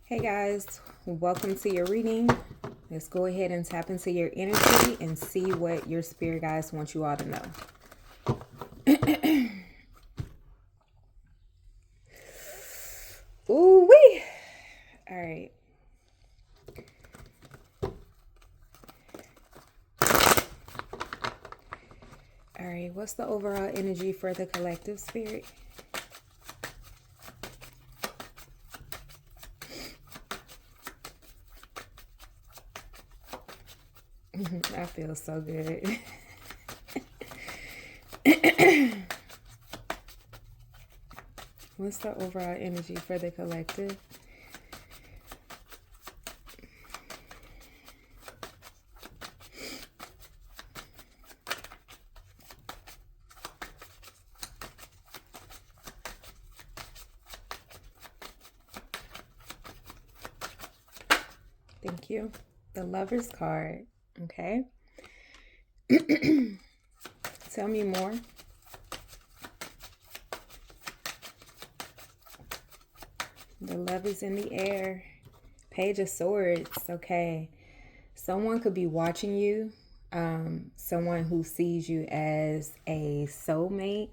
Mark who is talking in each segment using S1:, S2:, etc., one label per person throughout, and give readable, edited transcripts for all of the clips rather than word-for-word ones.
S1: Hey guys, welcome to your reading. Let's go ahead and tap into your energy and see what your spirit guides want you all to know. Ooh wee! All right. All right, what's the overall energy for the collective spirit? I feel so good. What's the overall energy for the collective? Thank you. The Lover's card. Okay. Tell me more. The Love is in the air. Page of Swords. Okay. Someone could be watching you. Someone who sees you as a soulmate.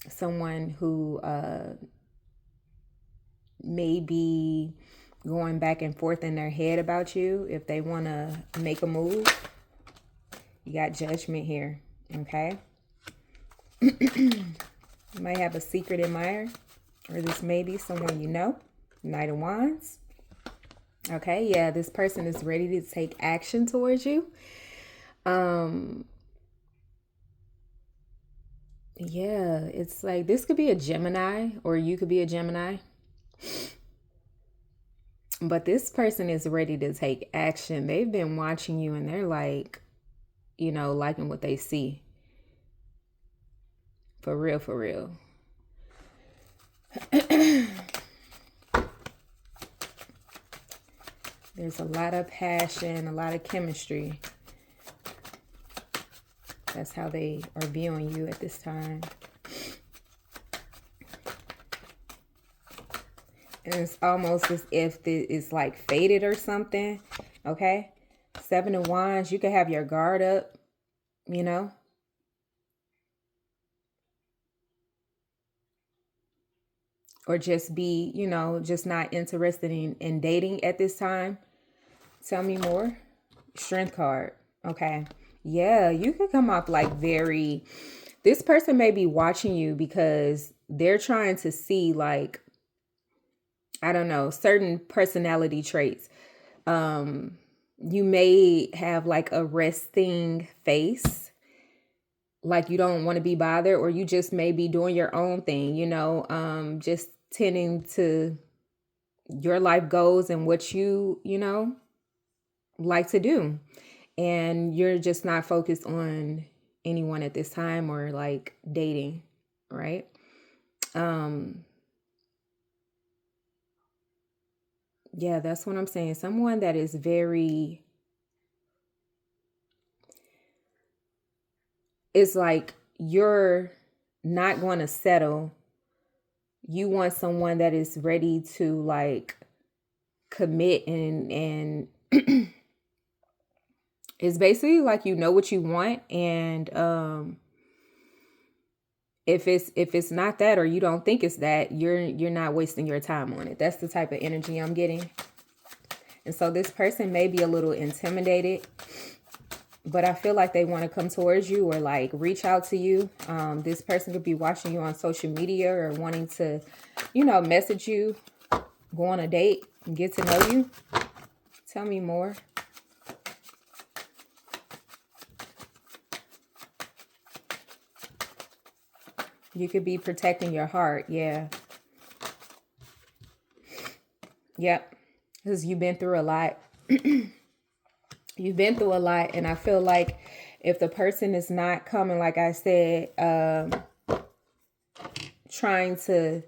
S1: Someone who may be going back and forth in their head about you if they want to make a move. You got Judgment here. Okay. You might have a secret admirer, or this may be someone you know. Knight of Wands. Okay, yeah, this person is ready to take action towards you. Yeah, it's like this could be a Gemini, or you could be a Gemini. But this person is ready to take action. They've been watching you and they're like, liking what they see. For real, for real. There's a lot of passion, a lot of chemistry. That's how they are viewing you at this time. And it's almost as if it's like fated or something. Okay. 7 of Wands. You can have your guard up, or just be, just not interested in dating at this time. Tell me more. Strength card. Okay. Yeah, you could come off like this person may be watching you because they're trying to see, like, I don't know, certain personality traits. You may have like a resting face, like you don't want to be bothered, or you just may be doing your own thing, just tending to your life goals and what you like to do. And you're just not focused on anyone at this time, or like dating, right? Yeah, that's what I'm saying. Someone that is it's like you're not going to settle. You want someone that is ready to like commit and it's basically like what you want, and if it's not that, or you don't think it's that, you're not wasting your time on it. That's the type of energy I'm getting. And so this person may be a little intimidated, but I feel like they want to come towards you or like reach out to you. This person could be watching you on social media or wanting to, message you, go on a date, and get to know you. Tell me more. You could be protecting your heart. Yeah. Yep. Because you've been through a lot. You've been through a lot. And I feel like if the person is not coming, like I said, trying to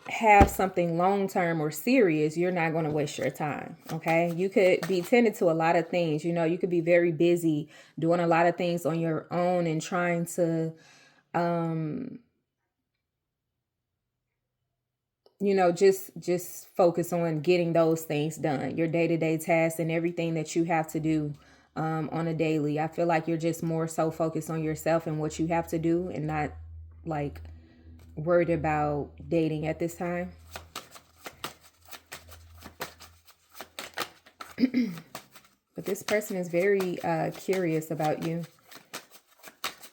S1: have something long-term or serious, you're not going to waste your time. Okay. You could be tended to a lot of things. You could be very busy doing a lot of things on your own and trying to, just focus on getting those things done, your day-to-day tasks and everything that you have to do on a daily. I feel like you're just more so focused on yourself and what you have to do, and not like worried about dating at this time. But this person is very curious about you.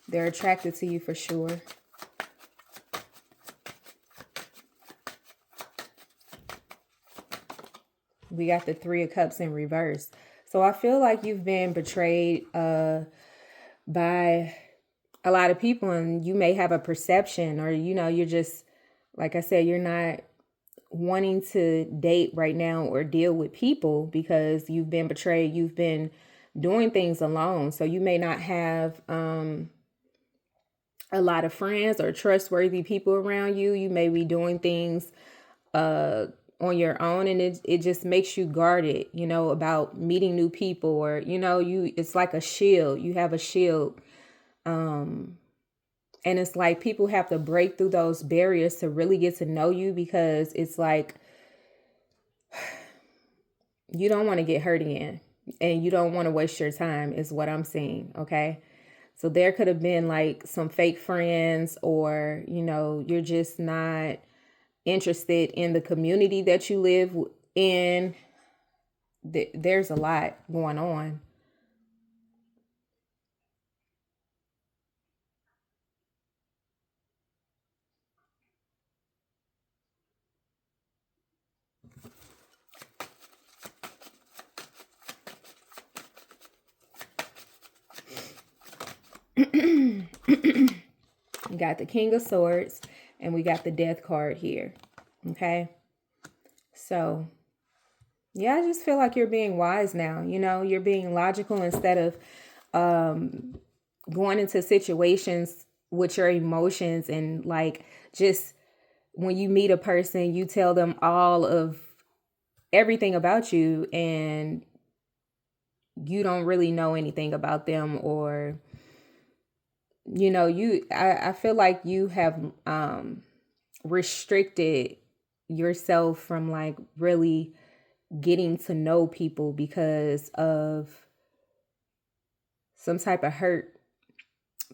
S1: They're attracted to you for sure. We got the Three of Cups in reverse. So I feel like you've been betrayed by a lot of people, and you may have a perception, or, you're just, like I said, you're not wanting to date right now or deal with people because you've been betrayed. You've been doing things alone. So you may not have a lot of friends or trustworthy people around you. You may be doing things on your own, and it just makes you guarded, about meeting new people, or, it's like a shield. You have a shield. And it's like people have to break through those barriers to really get to know you, because it's like you don't want to get hurt again, and you don't want to waste your time, is what I'm seeing. Okay. So there could have been like some fake friends, or, you're just not interested in the community that you live in. There's a lot going on. We got the King of Swords, and we got the Death card here. Okay. So, yeah, I just feel like you're being wise now. You're being logical instead of going into situations with your emotions, and like, just when you meet a person, you tell them all of everything about you, and you don't really know anything about them, or I feel like you have restricted yourself from like really getting to know people because of some type of hurt,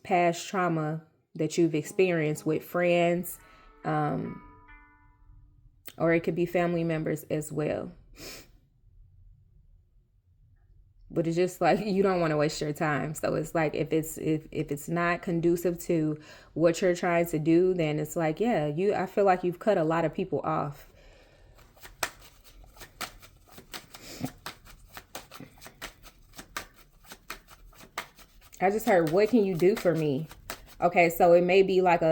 S1: past trauma that you've experienced with friends, or it could be family members as well. But it's just like you don't want to waste your time. So it's like if it's not conducive to what you're trying to do, then it's like, yeah, I feel like you've cut a lot of people off. I just heard, what can you do for me? Okay, so it may be like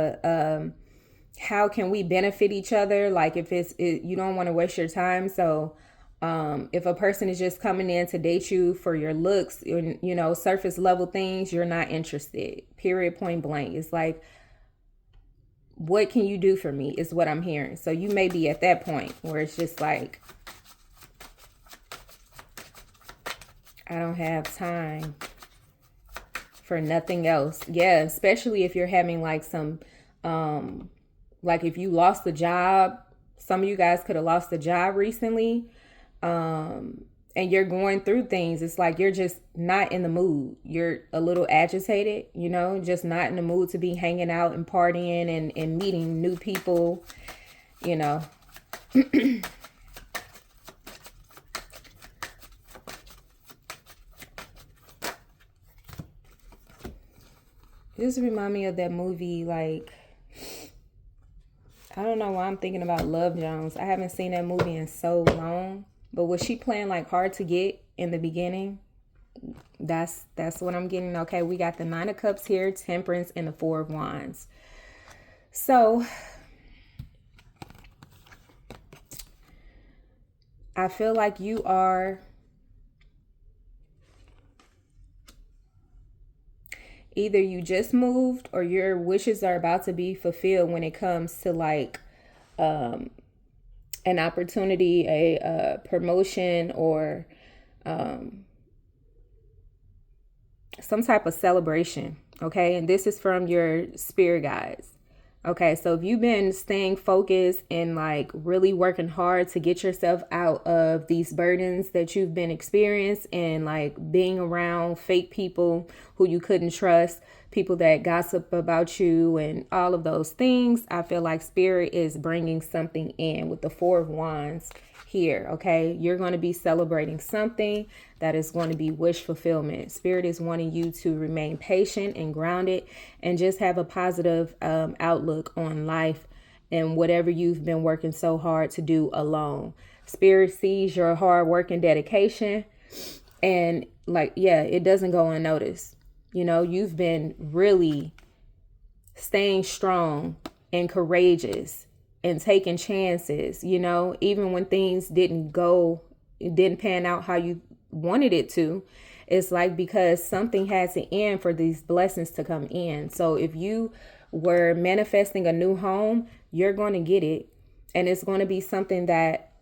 S1: how can we benefit each other? Like if you don't want to waste your time. So if a person is just coming in to date you for your looks, surface level things, you're not interested. Period, point blank. It's like, what can you do for me is what I'm hearing. So you may be at that point where it's just like, I don't have time for nothing else. Yeah, especially if you're having like some, like if you lost a job, some of you guys could have lost a job recently. And you're going through things. It's like you're just not in the mood. You're a little agitated, just not in the mood to be hanging out and partying and meeting new people, This remind me of that movie, like, I don't know why I'm thinking about Love Jones. I haven't seen that movie in so long. But was she playing like hard to get in the beginning? That's what I'm getting. Okay, we got the Nine of Cups here, Temperance, and the Four of Wands. So I feel like you are either you just moved or your wishes are about to be fulfilled when it comes to like an opportunity, a promotion, or some type of celebration. Okay, and this is from your spirit guides. Okay, so if you've been staying focused and like really working hard to get yourself out of these burdens that you've been experiencing and like being around fake people who you couldn't trust, people that gossip about you and all of those things, I feel like Spirit is bringing something in with the Four of Wands here. Okay, you're going to be celebrating something that is going to be wish fulfillment. Spirit is wanting you to remain patient and grounded and just have a positive outlook on life and whatever you've been working so hard to do alone. Spirit sees your hard work and dedication, and like, yeah, it doesn't go unnoticed. You know, you've been really staying strong and courageous and taking chances, you know, even when things didn't pan out how you wanted it to. It's like, because something has to end for these blessings to come in. So if you were manifesting a new home, you're going to get it. And it's going to be something that,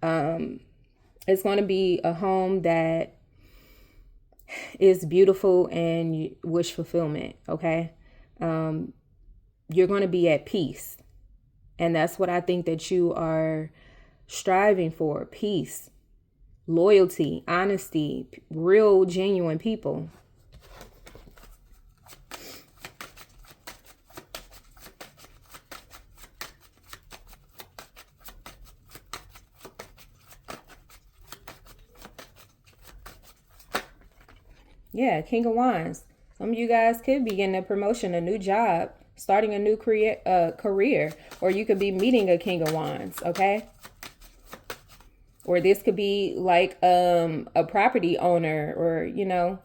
S1: it's going to be a home that is beautiful and wish fulfillment. Okay. You're going to be at peace. And that's what I think that you are striving for. Peace, loyalty, honesty, real, genuine people. Yeah, King of Wands. Some of you guys could be getting a promotion, a new job, starting a new career, or you could be meeting a King of Wands, okay? Or this could be like a property owner, or, you know,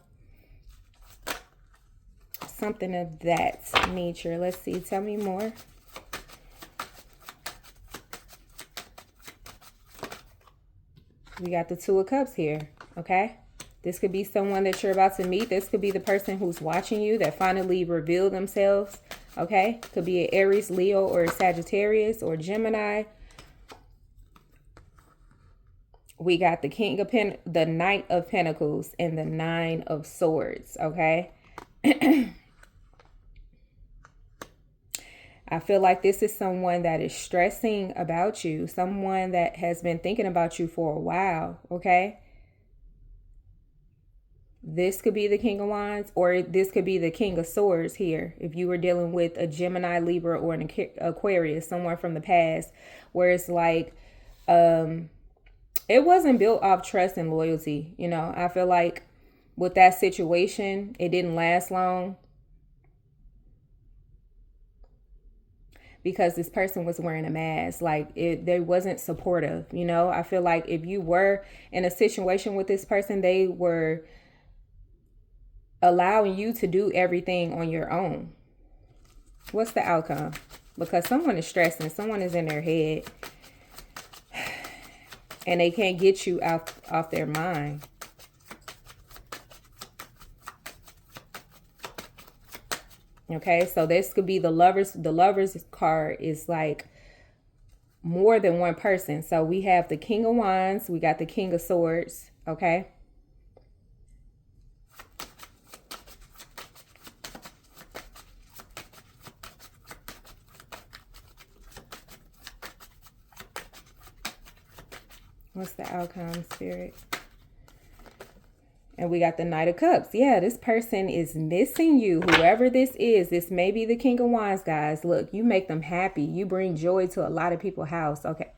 S1: something of that nature. Let's see. Tell me more. We got the Two of Cups here, okay? This could be someone that you're about to meet. This could be the person who's watching you that finally revealed themselves. Okay, could be an Aries, Leo, or a Sagittarius, or Gemini. We got the the Knight of Pentacles, and the Nine of Swords. Okay. I feel like this is someone that is stressing about you, someone that has been thinking about you for a while. Okay. This could be the King of Wands, or this could be the King of Swords here. If you were dealing with a Gemini, Libra, or an Aquarius, someone from the past, where it's like, it wasn't built off trust and loyalty. You know, I feel like with that situation, it didn't last long because this person was wearing a mask. Like, they wasn't supportive. You know, I feel like if you were in a situation with this person, they were allowing you to do everything on your own. What's the outcome? Because someone is stressing, someone is in their head, and they can't get you off their mind. Okay, so this could be the lovers. The lovers card is like more than one person. So we have the King of Wands, we got the King of Swords. Okay. What's the outcome, Spirit? And we got the Knight of Cups. Yeah, this person is missing you. Whoever this is, this may be the King of Wands, guys. Look, you make them happy. You bring joy to a lot of people's house. Okay.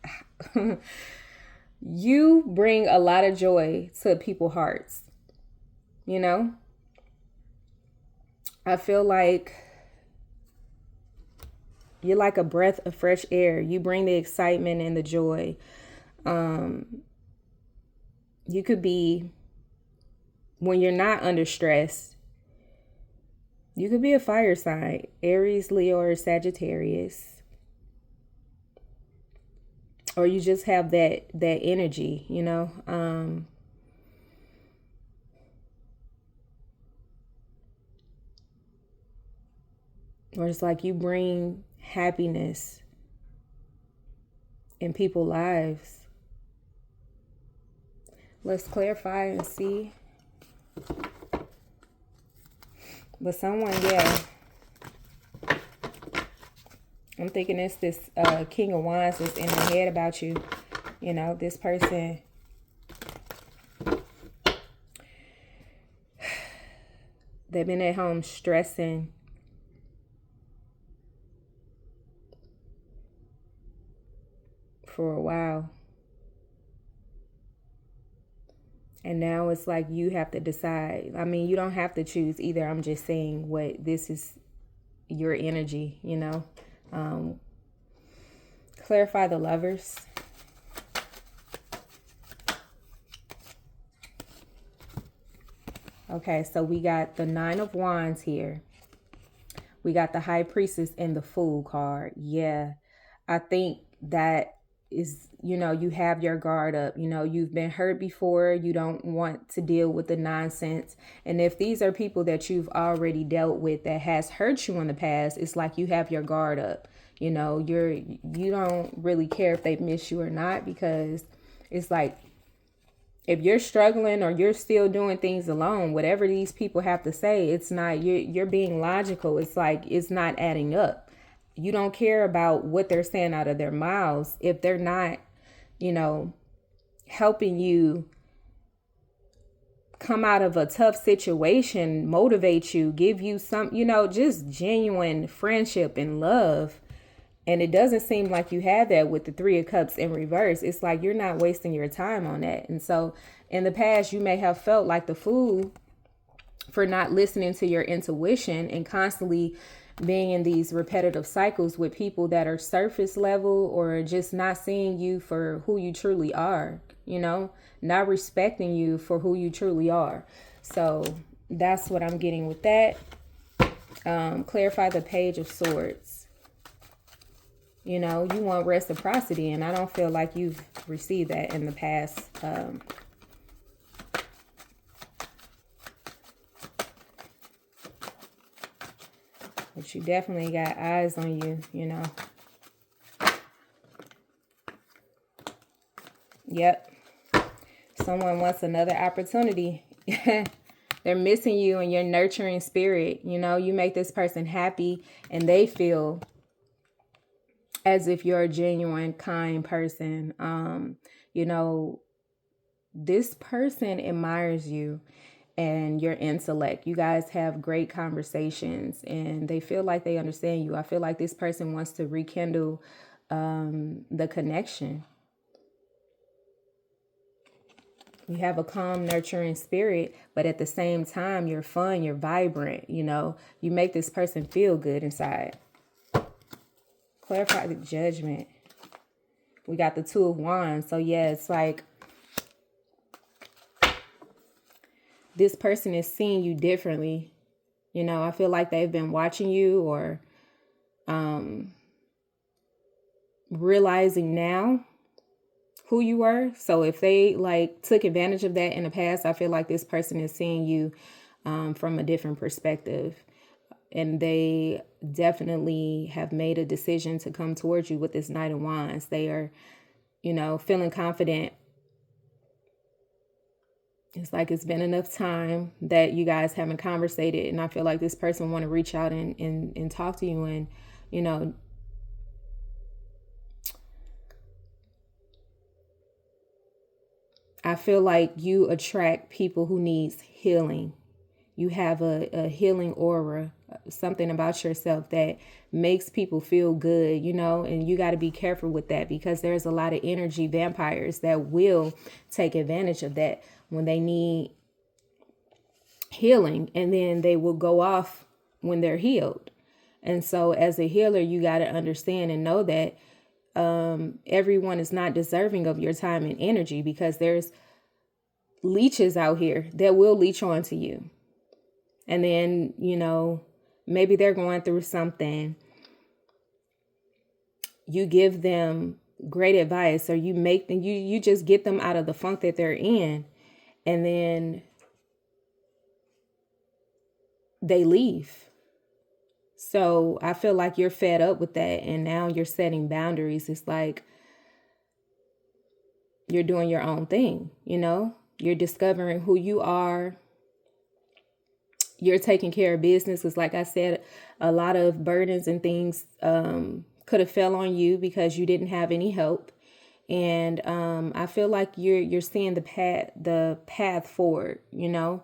S1: You bring a lot of joy to people's hearts. You know? I feel like you're like a breath of fresh air. You bring the excitement and the joy. You could be, when you're not under stress, you could be a fire sign, Aries, Leo, or Sagittarius. Or you just have that energy, you know. Or it's like you bring happiness in people's lives. Let's clarify and see. But someone, yeah. I'm thinking it's this King of Wands that's in their head about you. You know, this person, they've been at home stressing. For a while. And now it's like you have to decide. I mean, you don't have to choose either. I'm just saying what this is your energy, you know. Clarify the Lovers. Okay, so we got the Nine of Wands here. We got the High Priestess and the Fool card. Yeah, I think that is, you know, you have your guard up. You know, you've been hurt before. You don't want to deal with the nonsense. And if these are people that you've already dealt with that has hurt you in the past, it's like you have your guard up. You know, you don't really care if they miss you or not, because it's like, if you're struggling or you're still doing things alone, whatever these people have to say, it's not, you're being logical. It's like, it's not adding up. You don't care about what they're saying out of their mouths if they're not, you know, helping you come out of a tough situation, motivate you, give you some, you know, just genuine friendship and love. And it doesn't seem like you have that with the Three of Cups in reverse. It's like you're not wasting your time on that. And so in the past, you may have felt like the fool for not listening to your intuition and constantly being in these repetitive cycles with people that are surface level or just not seeing you for who you truly are, you know, not respecting you for who you truly are. So that's what I'm getting with that. Clarify the Page of Swords. You know, you want reciprocity, and I don't feel like you've received that in the past. But you definitely got eyes on you, you know. Yep. Someone wants another opportunity. They're missing you and your nurturing spirit. You know, you make this person happy and they feel as if you're a genuine, kind person. You know, this person admires you and your intellect. You guys have great conversations and they feel like they understand you. I feel like this person wants to rekindle the connection. You have a calm, nurturing spirit, but at the same time, you're fun, you're vibrant, you know, you make this person feel good inside. Clarify the Judgment. We got the Two of Wands. So yeah, it's like this person is seeing you differently. You know, I feel like they've been watching you or realizing now who you were. So if they like took advantage of that in the past, I feel like this person is seeing you from a different perspective. And they definitely have made a decision to come towards you with this Knight of Wands. They are, you know, feeling confident. It's like it's been enough time that you guys haven't conversated. And I feel like this person want to reach out and talk to you. And, you know, I feel like you attract people who needs healing. You have a healing aura, something about yourself that makes people feel good, you know, and you got to be careful with that because there's a lot of energy vampires that will take advantage of that when they need healing, and then they will go off when they're healed. And so as a healer, you got to understand and know that everyone is not deserving of your time and energy because there's leeches out here that will leech onto you. And then, you know, maybe they're going through something. You give them great advice or you make them, you just get them out of the funk that they're in. And then they leave. So I feel like you're fed up with that. And now you're setting boundaries. It's like you're doing your own thing, you know, you're discovering who you are. You're taking care of business. Because like I said, a lot of burdens and things come could have fell on you because you didn't have any help. And I feel like you're seeing the path forward, and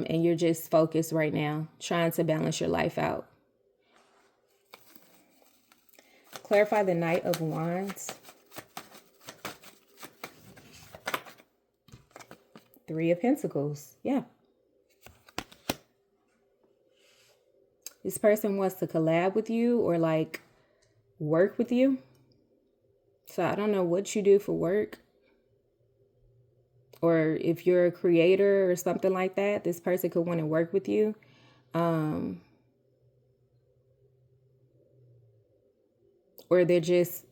S1: you're just focused right now, trying to balance your life out. Clarify the Knight of Wands. Three of Pentacles. Yeah. This person wants to collab with you or like work with you. So I don't know what you do for work. Or if you're a creator or something like that, this person could want to work with you. Or they're just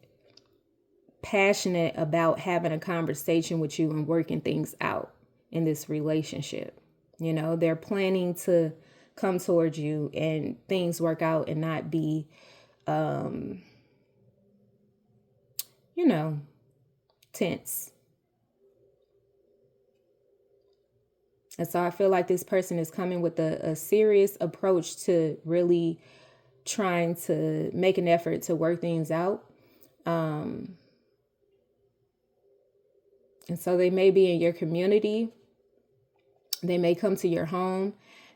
S1: passionate about having a conversation with you and working things out in this relationship. They're planning to come towards you and things work out and not be, tense. And so I feel like this person is coming with a serious approach to really trying to make an effort to work things out. And so they may be in your community. They may come to your home.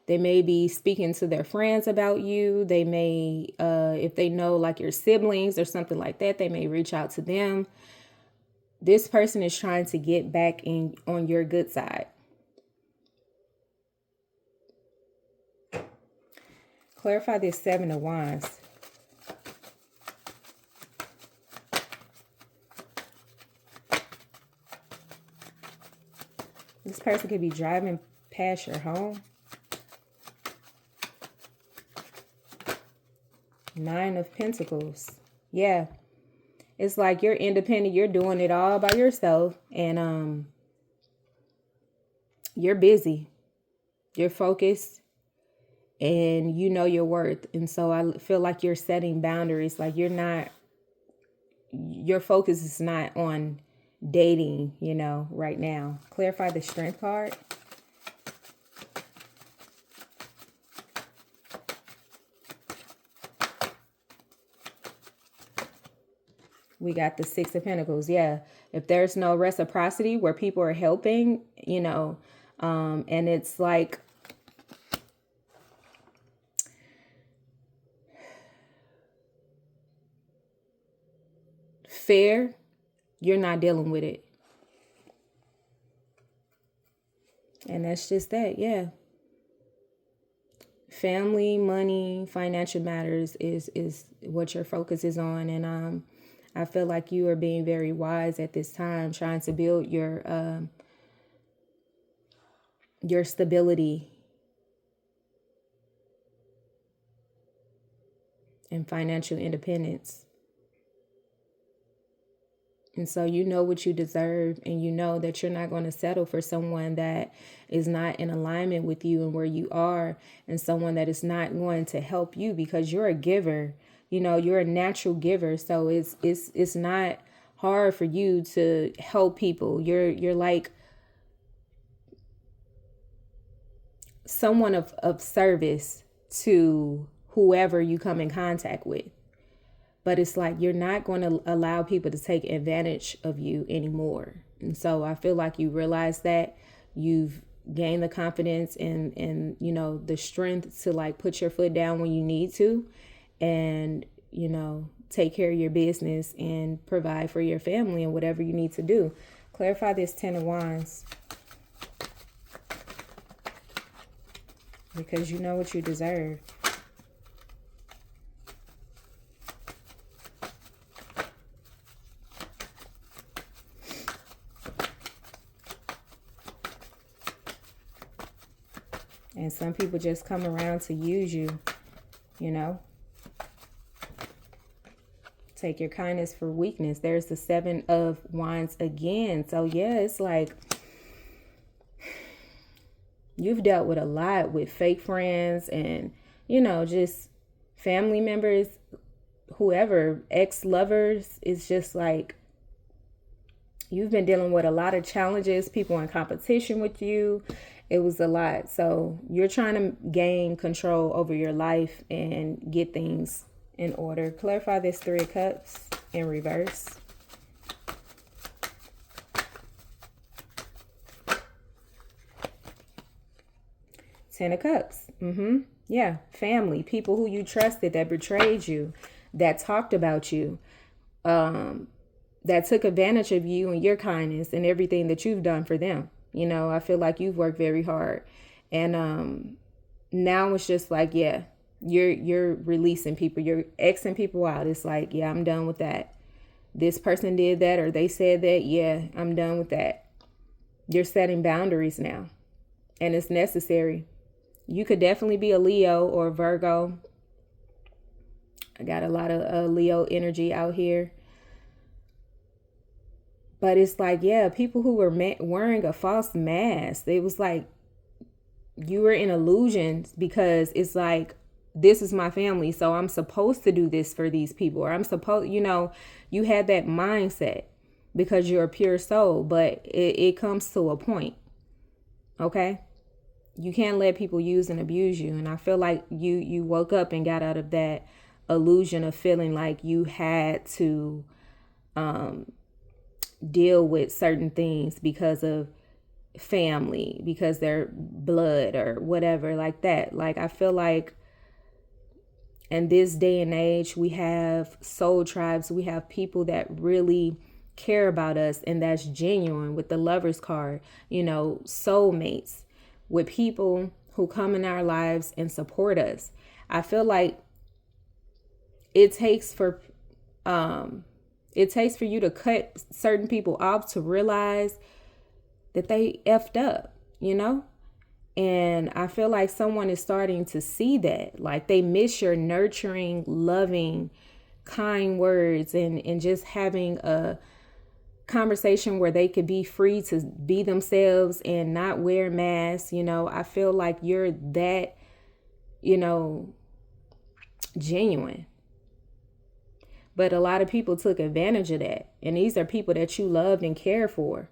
S1: They may be speaking to their friends about you. They may, if they know like your siblings or something like that, they may reach out to them. This person is trying to get back on your good side. Clarify this Seven of Wands. This person could be driving past your home. Nine of Pentacles. Yeah. It's like you're independent. You're doing it all by yourself. And you're busy. You're focused. And you know your worth. And so I feel like you're setting boundaries. Like your focus is not on dating, right now. Clarify the Strength card. We got the Six of Pentacles. Yeah. If there's no reciprocity where people are helping, and it's like, fair, you're not dealing with it. And that's just that. Yeah. Family, money, financial matters is what your focus is on. And I feel like you are being very wise at this time, trying to build your stability and financial independence. And so you know what you deserve, and you know that you're not going to settle for someone that is not in alignment with you and where you are, and someone that is not going to help you, because you're a giver. You're a natural giver. So it's not hard for you to help people. You're like someone of service to whoever you come in contact with. But it's like you're not going to allow people to take advantage of you anymore. And so I feel like you realize that you've gained the confidence and the strength to like put your foot down when you need to, and, take care of your business and provide for your family and whatever you need to do. Clarify this Ten of Wands. Because you know what you deserve. And some people just come around to use you, Take your kindness for weakness. There's the Seven of Wands again. So yeah, it's like you've dealt with a lot with fake friends and, just family members, whoever, ex-lovers. It's just like you've been dealing with a lot of challenges, people in competition with you. It was a lot. So you're trying to gain control over your life and get things in order. Clarify this Three of Cups in reverse. Ten of Cups. Yeah. Family. People who you trusted that betrayed you, that talked about you, that took advantage of you and your kindness and everything that you've done for them. You know, I feel like you've worked very hard. And now it's just like, yeah, you're releasing people. You're Xing people out. It's like, yeah, I'm done with that. This person did that or they said that. Yeah, I'm done with that. You're setting boundaries now. And it's necessary. You could definitely be a Leo or a Virgo. I got a lot of Leo energy out here. But it's like, yeah, people who were wearing a false mask. It was like you were in illusions because it's like, this is my family, so I'm supposed to do this for these people. Or I'm supposed, you had that mindset because you're a pure soul. But it comes to a point, okay? You can't let people use and abuse you. And I feel like you woke up and got out of that illusion of feeling like you had to deal with certain things because of family, because they're blood or whatever like that. Like, I feel like in this day and age, we have soul tribes. We have people that really care about us, and that's genuine with the Lover's card, soulmates, with people who come in our lives and support us. I feel like it takes for you to cut certain people off to realize that they effed up, And I feel like someone is starting to see that. Like, they miss your nurturing, loving, kind words and just having a conversation where they could be free to be themselves and not wear masks. I feel like you're that, genuine. But a lot of people took advantage of that. And these are people that you loved and cared for.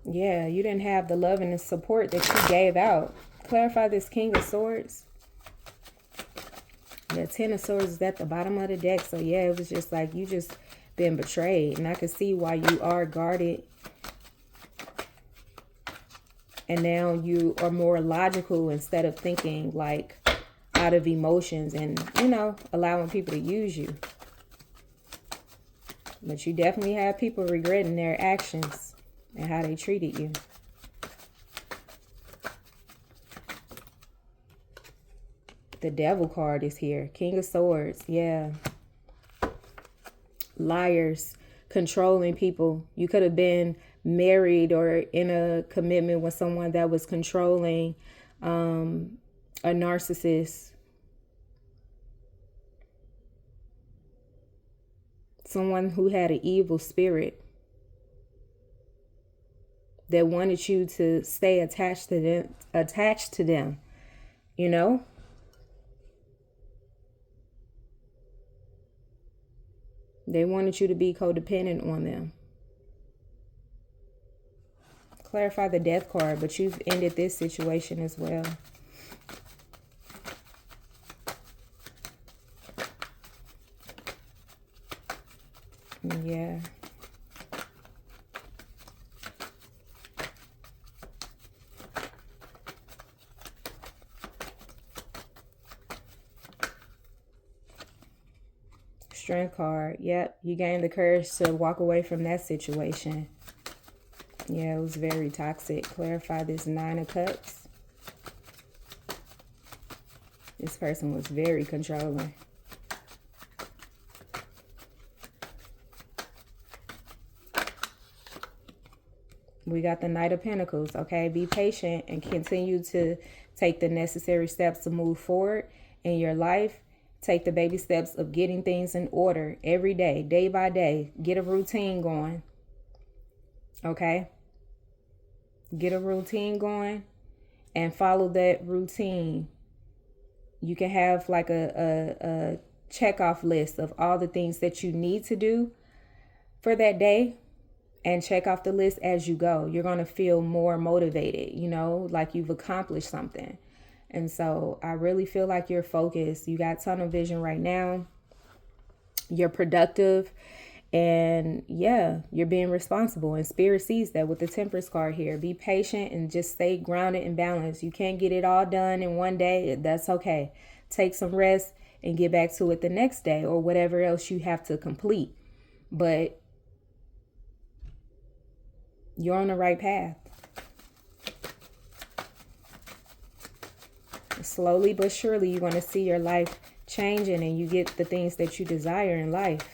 S1: Yeah, you didn't have the love and the support that you gave out. Clarify this King of Swords. The Ten of Swords is at the bottom of the deck. So yeah, it was just like you just been betrayed. And I can see why you are guarded. And now you are more logical instead of thinking like out of emotions and, allowing people to use you. But you definitely have people regretting their actions and how they treated you. The Devil card is here. King of Swords. Yeah. Liars. Controlling people. You could have been married or in a commitment with someone that was controlling, a narcissist. Someone who had an evil spirit that wanted you to stay attached to them, They wanted you to be codependent on them. Clarify the Death card, but you've ended this situation as well. Yeah. Strength card. Yep. You gained the courage to walk away from that situation. Yeah, it was very toxic. Clarify this Nine of Cups. This person was very controlling. We got the Knight of Pentacles, okay? Be patient and continue to take the necessary steps to move forward in your life. Take the baby steps of getting things in order every day, day by day. Get a routine going, okay? Get a routine going and follow that routine. You can have like a check-off list of all the things that you need to do for that day. and check off the list as you go. You're going to feel more motivated, like you've accomplished something. And so I really feel like you're focused. You got tunnel vision right now. You're productive. And yeah, you're being responsible. And Spirit sees that with the Temperance card here. Be patient and just stay grounded and balanced. You can't get it all done in one day. That's okay. Take some rest and get back to it the next day or whatever else you have to complete. But you're on the right path. Slowly but surely, you're going to see your life changing and you get the things that you desire in life.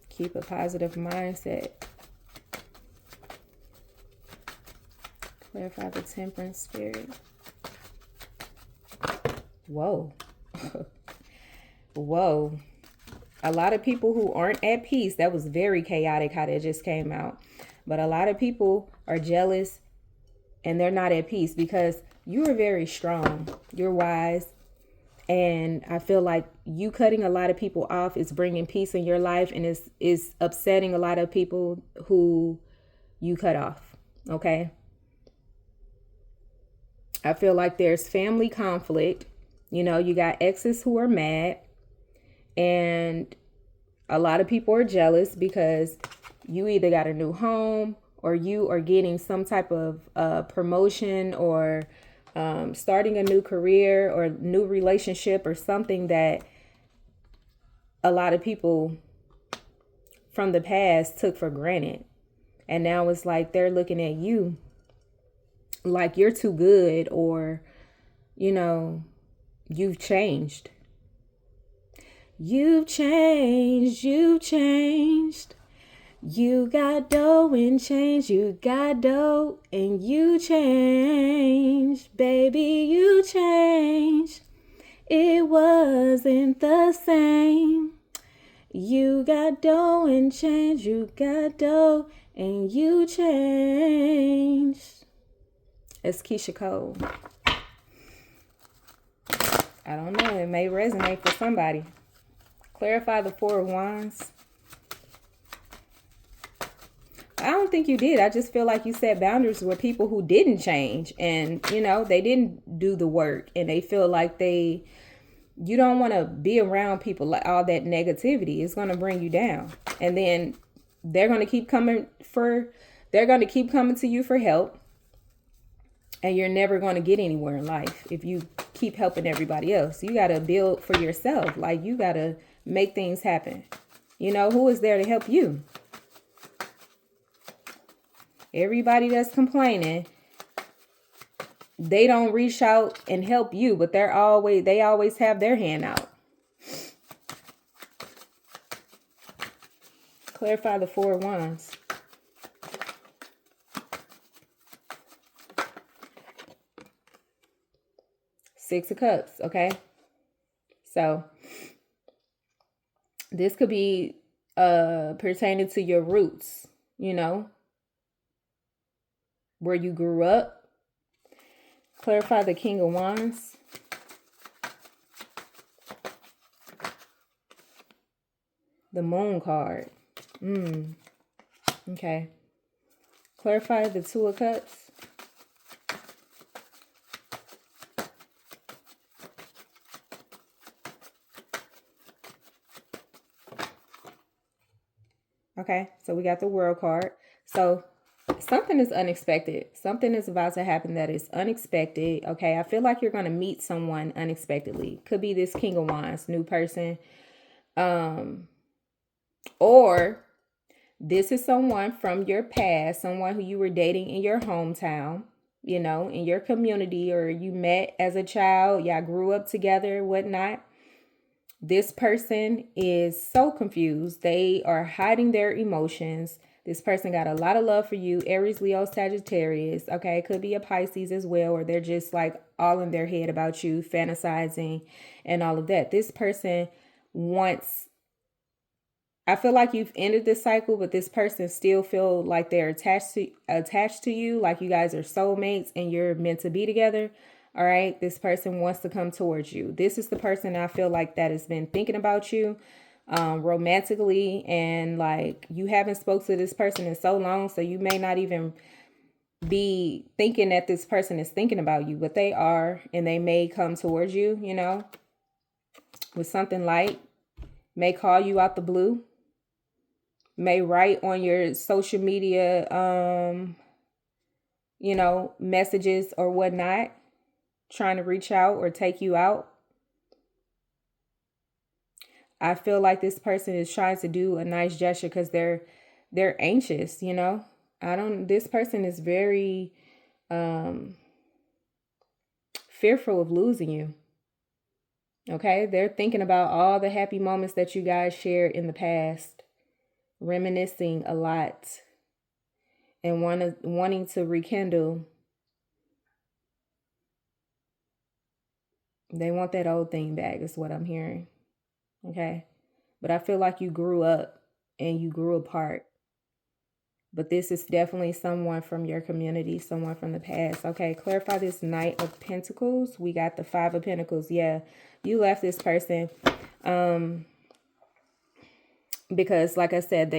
S1: Keep a positive mindset. Clarify the Temperance spirit. Whoa. Whoa. A lot of people who aren't at peace, that was very chaotic how that just came out. But a lot of people are jealous and they're not at peace because you are very strong. You're wise. And I feel like you cutting a lot of people off is bringing peace in your life and is upsetting a lot of people who you cut off. Okay. I feel like there's family conflict. You got exes who are mad and a lot of people are jealous because you either got a new home or you are getting some type of promotion or starting a new career or new relationship or something that a lot of people from the past took for granted. And now it's like they're looking at you like you're too good or, you've changed. You've changed. You've changed. You got dough and change, you got dough and you changed, baby, you changed. It wasn't the same. You got dough and change, you got dough and you changed. It's Keisha Cole. I don't know, it may resonate for somebody. Clarify the Four of Wands. I don't think you did. I just feel like you set boundaries with people who didn't change and, they didn't do the work and they feel like you don't want to be around people like all that negativity. It's going to bring you down. And then they're going to keep coming to you for help. And you're never going to get anywhere in life if you keep helping everybody else. You got to build for yourself. Like you got to make things happen. Who is there to help you? Everybody that's complaining, they don't reach out and help you, but they always have their hand out. Clarify the Four of Wands. Six of Cups, okay? So this could be pertaining to your roots, where you grew up. Clarify the King of Wands. The Moon card. Okay. Clarify the Two of Cups. Okay, so we got the World card. So something is unexpected. Something is about to happen that is unexpected. Okay, I feel like you're going to meet someone unexpectedly. Could be this King of Wands, new person. Or this is someone from your past, someone who you were dating in your hometown, in your community, or you met as a child. Y'all grew up together, whatnot. This person is so confused. They are hiding their emotions. This person got a lot of love for you. Aries, Leo, Sagittarius. Okay, it could be a Pisces as well, or they're just like all in their head about you, fantasizing and all of that. This person I feel like you've ended this cycle, but this person still feel like they're attached to you, like you guys are soulmates and you're meant to be together. All right, this person wants to come towards you. This is the person I feel like that has been thinking about you romantically, and like you haven't spoke to this person in so long, so you may not even be thinking that this person is thinking about you, but they are, and they may come towards you, with something light, may call you out the blue, may write on your social media, messages or whatnot, trying to reach out or take you out. I feel like this person is trying to do a nice gesture because they're anxious, This person is very fearful of losing you. Okay, they're thinking about all the happy moments that you guys shared in the past, reminiscing a lot, and wanting to rekindle. They want that old thing back, is what I'm hearing. Okay, but I feel like you grew up and you grew apart. But this is definitely someone from your community, someone from the past. Okay, clarify this Knight of Pentacles. We got the Five of Pentacles. Yeah, you left this person because, like I said,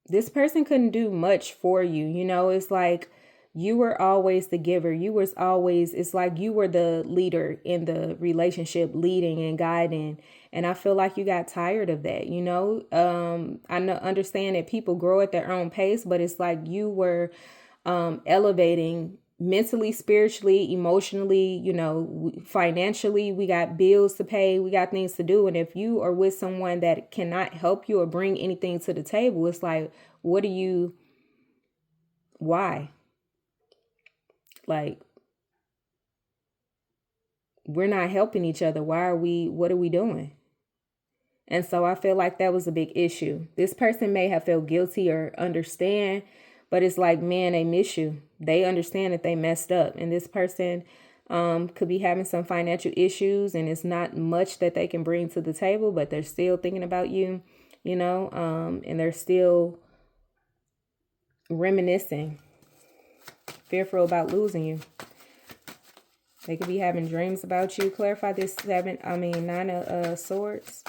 S1: this person couldn't do much for you. It's like you were always the giver. It's like you were the leader in the relationship, leading and guiding. And I feel like you got tired of that, understand that people grow at their own pace, but it's like you were elevating mentally, spiritually, emotionally, financially. We got bills to pay, we got things to do. And if you are with someone that cannot help you or bring anything to the table, it's like, why? Like, we're not helping each other. What are we doing? And so I feel like that was a big issue. This person may have felt guilty or understand, but it's like, man, they miss you. They understand that they messed up. And this person could be having some financial issues, and it's not much that they can bring to the table, but they're still thinking about you, and they're still reminiscing, fearful about losing you. They could be having dreams about you. Clarify this Nine of Swords.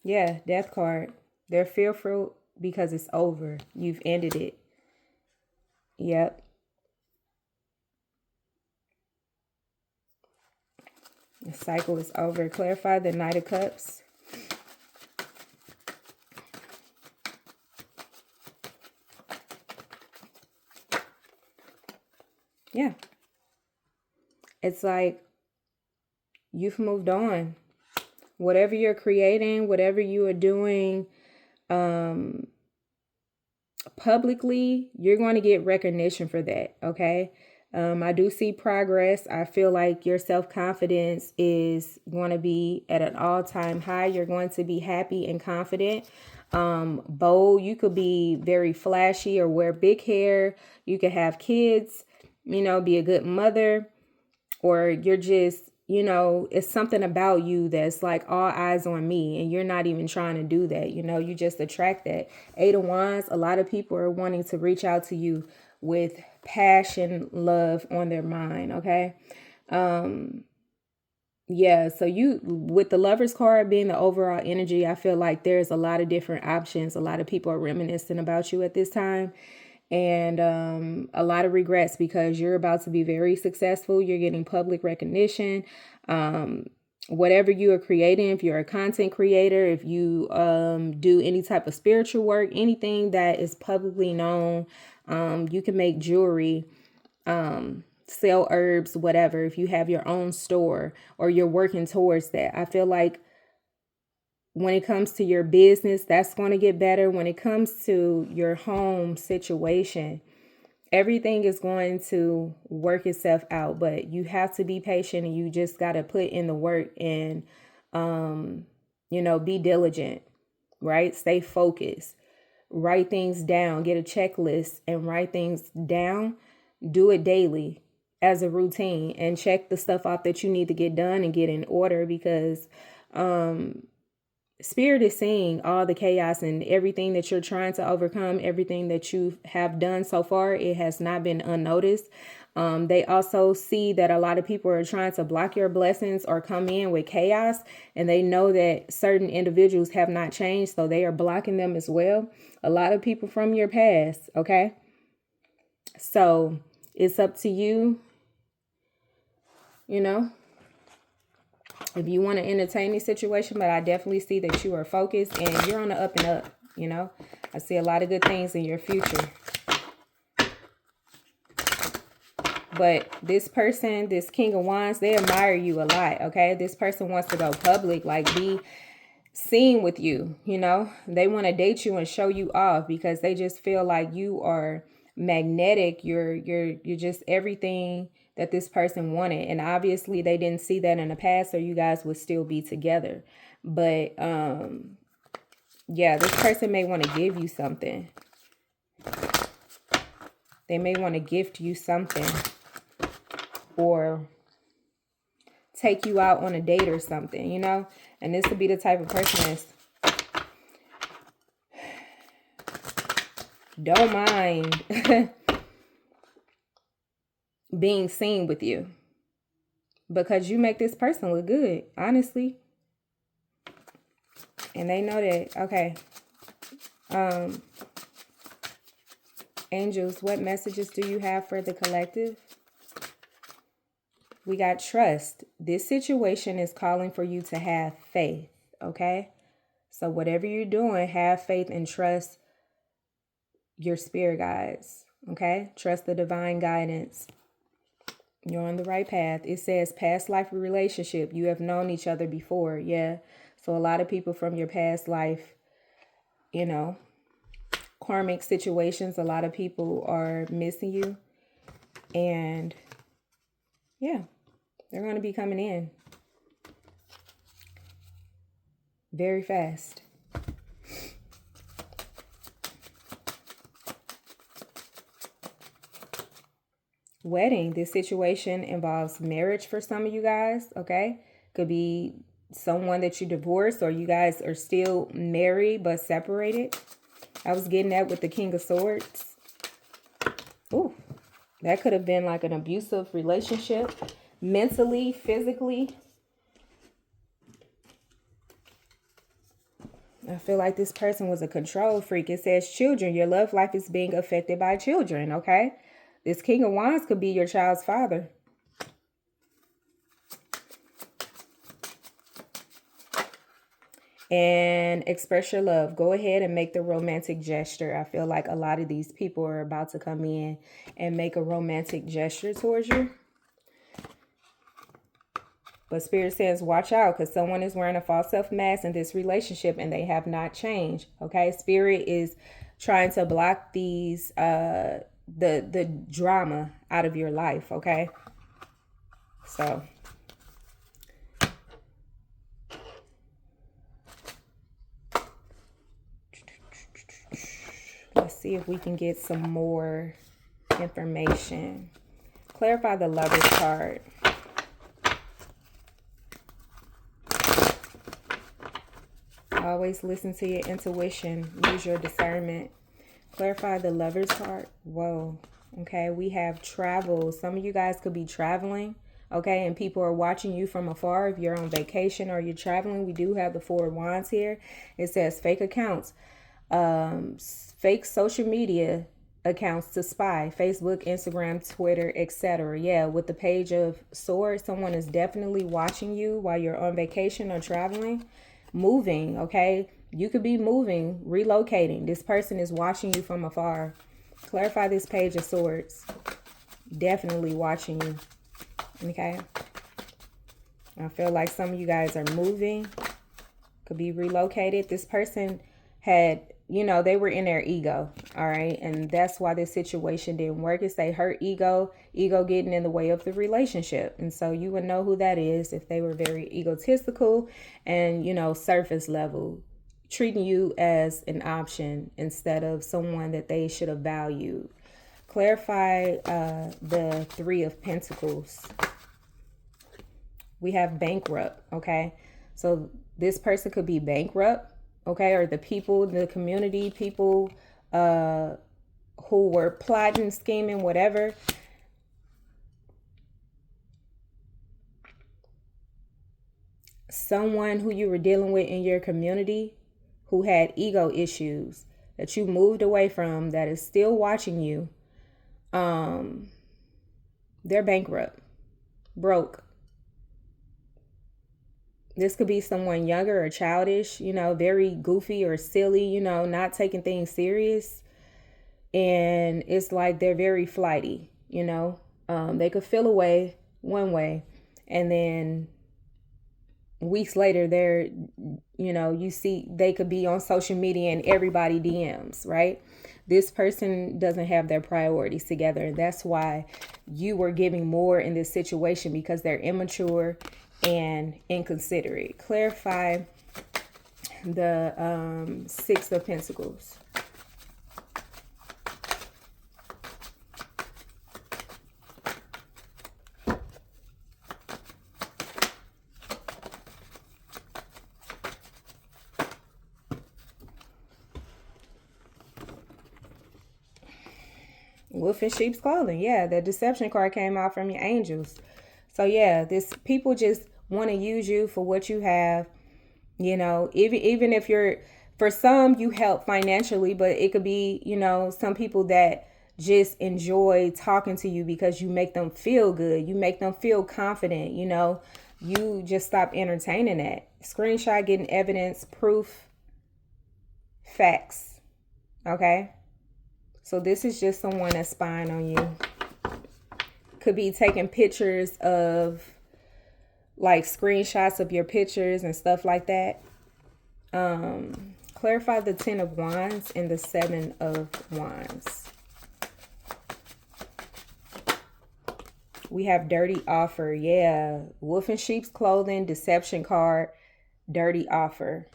S1: Yeah, Death card. They're fearful because it's over. You've ended it. Yep. The cycle is over. Clarify the Knight of Cups. Yeah. It's like you've moved on. Whatever you're creating, whatever you are doing publicly, you're going to get recognition for that, okay? I do see progress. I feel like your self-confidence is going to be at an all-time high. You're going to be happy and confident. Bold. You could be very flashy or wear big hair. You could have kids, be a good mother, or you're just, it's something about you that's like all eyes on me, and you're not even trying to do that. You just attract that. Eight of Wands, a lot of people are wanting to reach out to you with passion, love on their mind, okay? Yeah, so with the Lovers card being the overall energy, I feel like there's a lot of different options. A lot of people are reminiscing about you at this time. And a lot of regrets because you're about to be very successful. You're getting public recognition. Whatever you are creating, if you're a content creator, if you do any type of spiritual work, anything that is publicly known, you can make jewelry, sell herbs, whatever. If you have your own store or you're working towards that, I feel like when it comes to your business, that's going to get better. When it comes to your home situation, everything is going to work itself out, but you have to be patient, and you just got to put in the work and, be diligent, right? Stay focused, write things down, get a checklist and write things down. Do it daily as a routine and check the stuff off that you need to get done and get in order, because, Spirit is seeing all the chaos and everything that you're trying to overcome, everything that you have done so far. It has not been unnoticed. They also see that a lot of people are trying to block your blessings or come in with chaos, and they know that certain individuals have not changed, so they are blocking them as well. A lot of people from your past, okay? So it's up to you, you know, if you want to entertain this situation, but I definitely see that you are focused and you're on the up and up, you know. I see a lot of good things in your future. But this person, this King of Wands, they admire you a lot, okay? This person wants to go public, like be seen with you, you know? They want to date you and show you off because they just feel like you are magnetic. You're just everything that this person wanted. And obviously they didn't see that in the past, or you guys would still be together. But yeah, this person may want to give you something. They may want to gift you something, or take you out on a date or something, you know? And this would be the type of person that's don't mind being seen with you, because you make this person look good, honestly. And they know that. Okay. Angels, what messages do you have for the collective? We got trust. This situation is calling for you to have faith, okay? So whatever you're doing, have faith and trust your spirit guides, okay? Trust the divine guidance. You're on the right path. It says past life relationship. You have known each other before, yeah. So a lot of people from your past life, you know, karmic situations, a lot of people are missing you. And yeah, they're going to be coming in very fast. Wedding. This situation involves marriage for some of you guys, okay? Could be someone that you divorced, or you guys are still married but separated. I was getting that with the King of Swords. Ooh, that could have been like an abusive relationship, mentally, physically. I feel like this person was a control freak. It says children. Your love life is being affected by children, okay? This King of Wands could be your child's father. And express your love. Go ahead and make the romantic gesture. I feel like a lot of these people are about to come in and make a romantic gesture towards you. But Spirit says, watch out, because someone is wearing a false self mask in this relationship and they have not changed. Okay, Spirit is trying to block these the drama out of your life. Okay, so let's see if we can get some more information. Clarify the Lover's card. Always listen to your intuition. Use your discernment. Clarify the Lover's card. Whoa. Okay, we have travel. Some of you guys could be traveling. Okay, and people are watching you from afar. If you're on vacation or you're traveling, we do have the Four of Wands here. It says fake accounts. Fake social media accounts to spy. Facebook, Instagram, Twitter, etc. Yeah, with the Page of Swords, someone is definitely watching you while you're on vacation or traveling. Moving, okay? You could be moving, relocating. This person is watching you from afar. Clarify this Page of Swords. Definitely watching you, okay? I feel like some of you guys are moving. Could be relocated. This person had, you know, they were in their ego, all right? And that's why this situation didn't work. It's they hurt ego getting in the way of the relationship. And so you would know who that is if they were very egotistical and, you know, surface level, treating you as an option instead of someone that they should have valued. Clarify the Three of Pentacles. We have bankrupt, okay? So this person could be bankrupt, okay, or the people, the community, people who were plotting, scheming, whatever. Someone who you were dealing with in your community who had ego issues that you moved away from, that is still watching you. They're bankrupt, broke. This could be someone younger or childish, very goofy or silly, not taking things serious. And it's like they're very flighty, they could feel away one way, and then weeks later they're, you see they could be on social media and everybody DMs, right? This person doesn't have their priorities together. That's why you were giving more in this situation, because they're immature and inconsiderate. Clarify the Six of Pentacles. Wolf in sheep's clothing. Yeah, the deception card came out from your angels. So yeah, this people just want to use you for what you have. Even if you're, for some you help financially, but it could be, some people that just enjoy talking to you because you make them feel good. You make them feel confident. You just stop entertaining that. Screenshot, getting evidence, proof, facts. Okay. So this is just someone that's spying on you. Could be taking pictures of, like, screenshots of your pictures and stuff like that. Clarify the 10 of Wands and the 7 of Wands. We have dirty offer. Yeah. Wolf in sheep's clothing, deception card, dirty offer.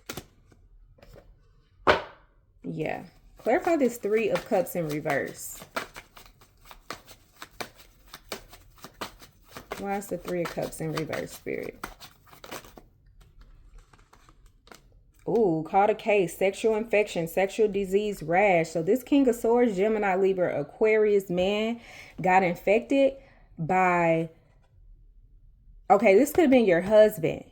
S1: Yeah. Clarify this 3 of Cups in reverse. Why is the 3 of Cups in reverse, Spirit? Ooh, caught a case, sexual infection, sexual disease, rash. So this King of Swords, Gemini, Libra, Aquarius man got infected by, okay, this could have been your husband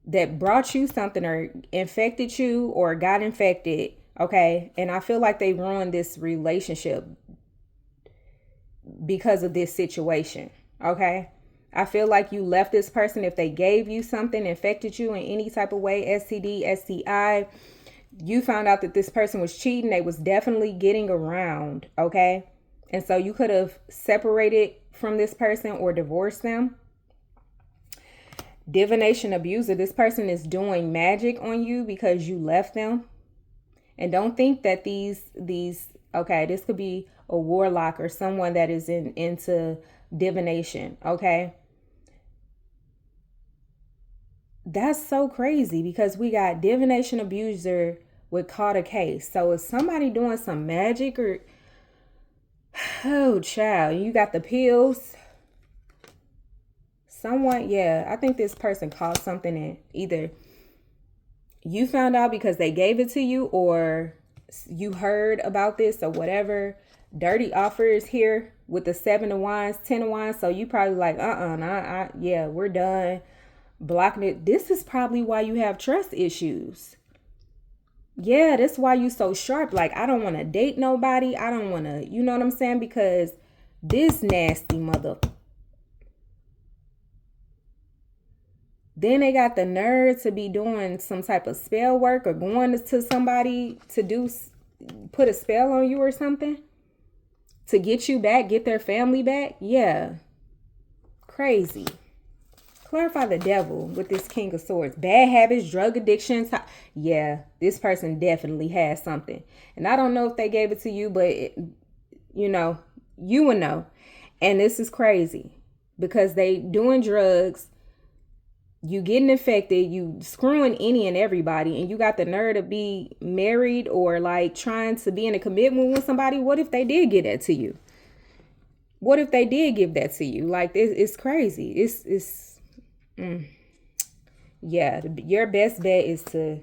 S1: that brought you something or infected you or got infected. Okay. And I feel like they ruined this relationship because of this situation. Okay. I feel like you left this person. If they gave you something, infected you in any type of way, STD, STI, you found out that this person was cheating. They was definitely getting around. Okay. And so you could have separated from this person or divorced them. Divination abuser. This person is doing magic on you because you left them. And don't think that these, okay, this could be a warlock or someone that is into divination, okay? That's so crazy because we got divination abuser with caught a case. So is somebody doing some magic or, oh, child, you got the pills. Someone, yeah, I think this person caught something in either you found out because they gave it to you or you heard about this or whatever. Dirty offers here with the 7 of Wands, 10 of Wands. So you probably like, yeah, we're done. Blocking it. This is probably why you have trust issues. Yeah, that's why you so sharp. Like, I don't want to date nobody. I don't want to, you know what I'm saying? Because this nasty mother. Then they got the nerve to be doing some type of spell work or going to somebody to put a spell on you or something to get you back, get their family back. Yeah. Crazy. Clarify the devil with this King of Swords. Bad habits, drug addictions. Yeah, this person definitely has something. And I don't know if they gave it to you, but you would know. And this is crazy because they doing drugs. You getting infected, you screwing any and everybody, and you got the nerve to be married or like trying to be in a commitment with somebody. What if they did give that to you? What if they did give that to you? Like, it's crazy. Yeah, your best bet is to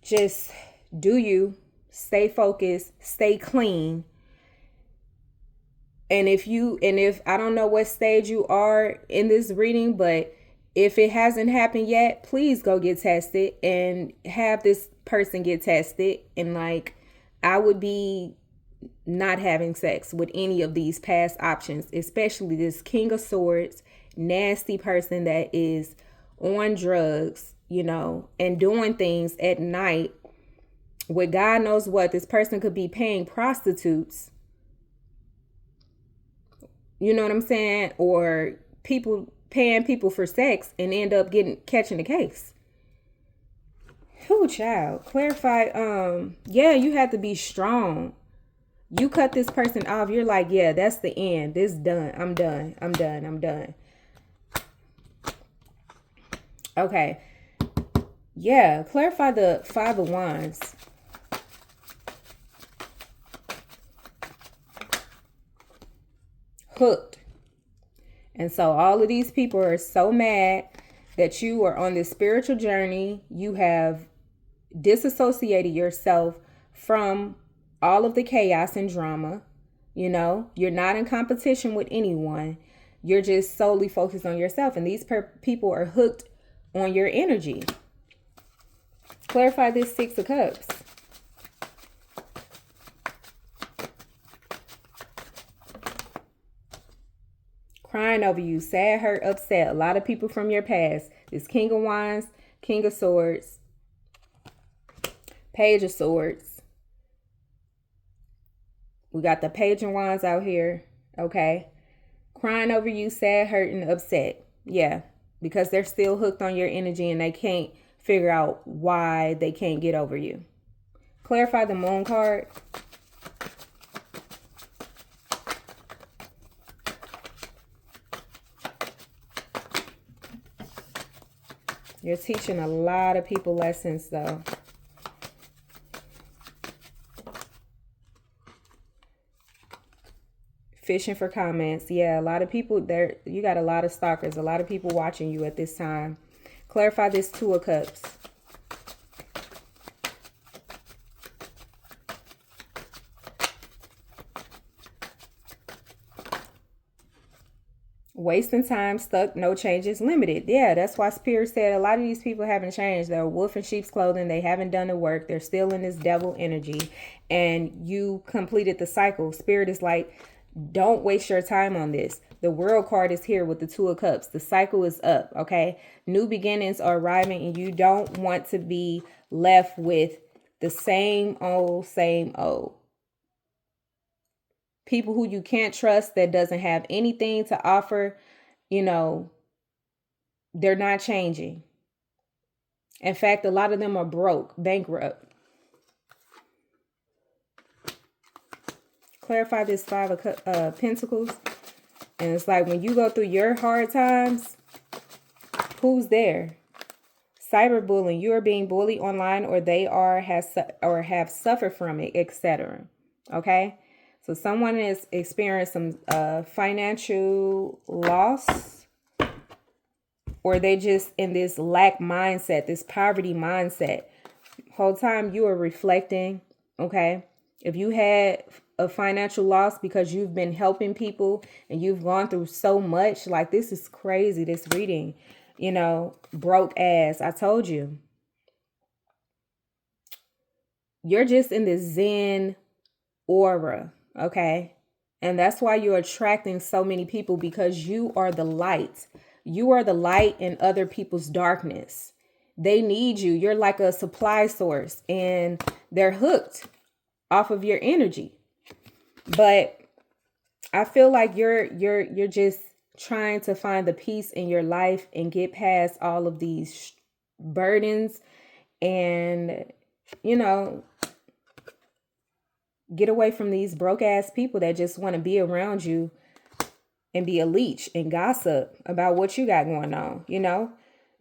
S1: just do you, stay focused, stay clean. And if I don't know what stage you are in this reading, but if it hasn't happened yet, please go get tested and have this person get tested. And like, I would be not having sex with any of these past options, especially this King of Swords, nasty person that is on drugs, and doing things at night with God knows what. This person could be paying prostitutes. You know what I'm saying? Or people paying people for sex and end up catching the case. Who, child? Clarify. Yeah, you have to be strong. You cut this person off, you're like, yeah, that's the end. This is done. I'm done. I'm done. I'm done. Okay. Yeah, clarify the Five of Wands. Hooked. And so all of these people are so mad that you are on this spiritual journey. You have disassociated yourself from all of the chaos and drama. You're not in competition with anyone. You're just solely focused on yourself. And these people are hooked on your energy. Clarify this Six of Cups. Crying over you, sad, hurt, upset. A lot of people from your past. This King of Wands, King of Swords, Page of Swords. We got the Page of Wands out here. Okay. Crying over you, sad, hurt, and upset. Yeah. Because they're still hooked on your energy and they can't figure out why they can't get over you. Clarify the Moon card. You're teaching a lot of people lessons, though. Fishing for comments. Yeah, a lot of people there. You got a lot of stalkers, a lot of people watching you at this time. Clarify this Two of Cups. Wasting time, stuck, no changes, limited. Yeah, that's why Spirit said a lot of these people haven't changed. They're wolf in sheep's clothing. They haven't done the work. They're still in this devil energy. And you completed the cycle. Spirit is like, don't waste your time on this. The World card is here with the Two of Cups. The cycle is up, okay? New beginnings are arriving and you don't want to be left with the same old, same old. People who you can't trust, that doesn't have anything to offer, they're not changing. In fact, a lot of them are broke, bankrupt. Clarify this Five of Pentacles. And it's like when you go through your hard times, who's there? Cyberbullying. You are being bullied online, or they have suffered from it, etc. Okay? So someone is experiencing some financial loss, or they just in this lack mindset, this poverty mindset. Whole time you are reflecting, okay? If you had a financial loss because you've been helping people and you've gone through so much, like this is crazy, this reading, broke ass. I told you. You're just in this Zen aura. Okay. And that's why you're attracting so many people, because you are the light. You are the light in other people's darkness. They need you. You're like a supply source and they're hooked off of your energy. But I feel like you're just trying to find the peace in your life and get past all of these burdens and, get away from these broke ass people that just want to be around you and be a leech and gossip about what you got going on,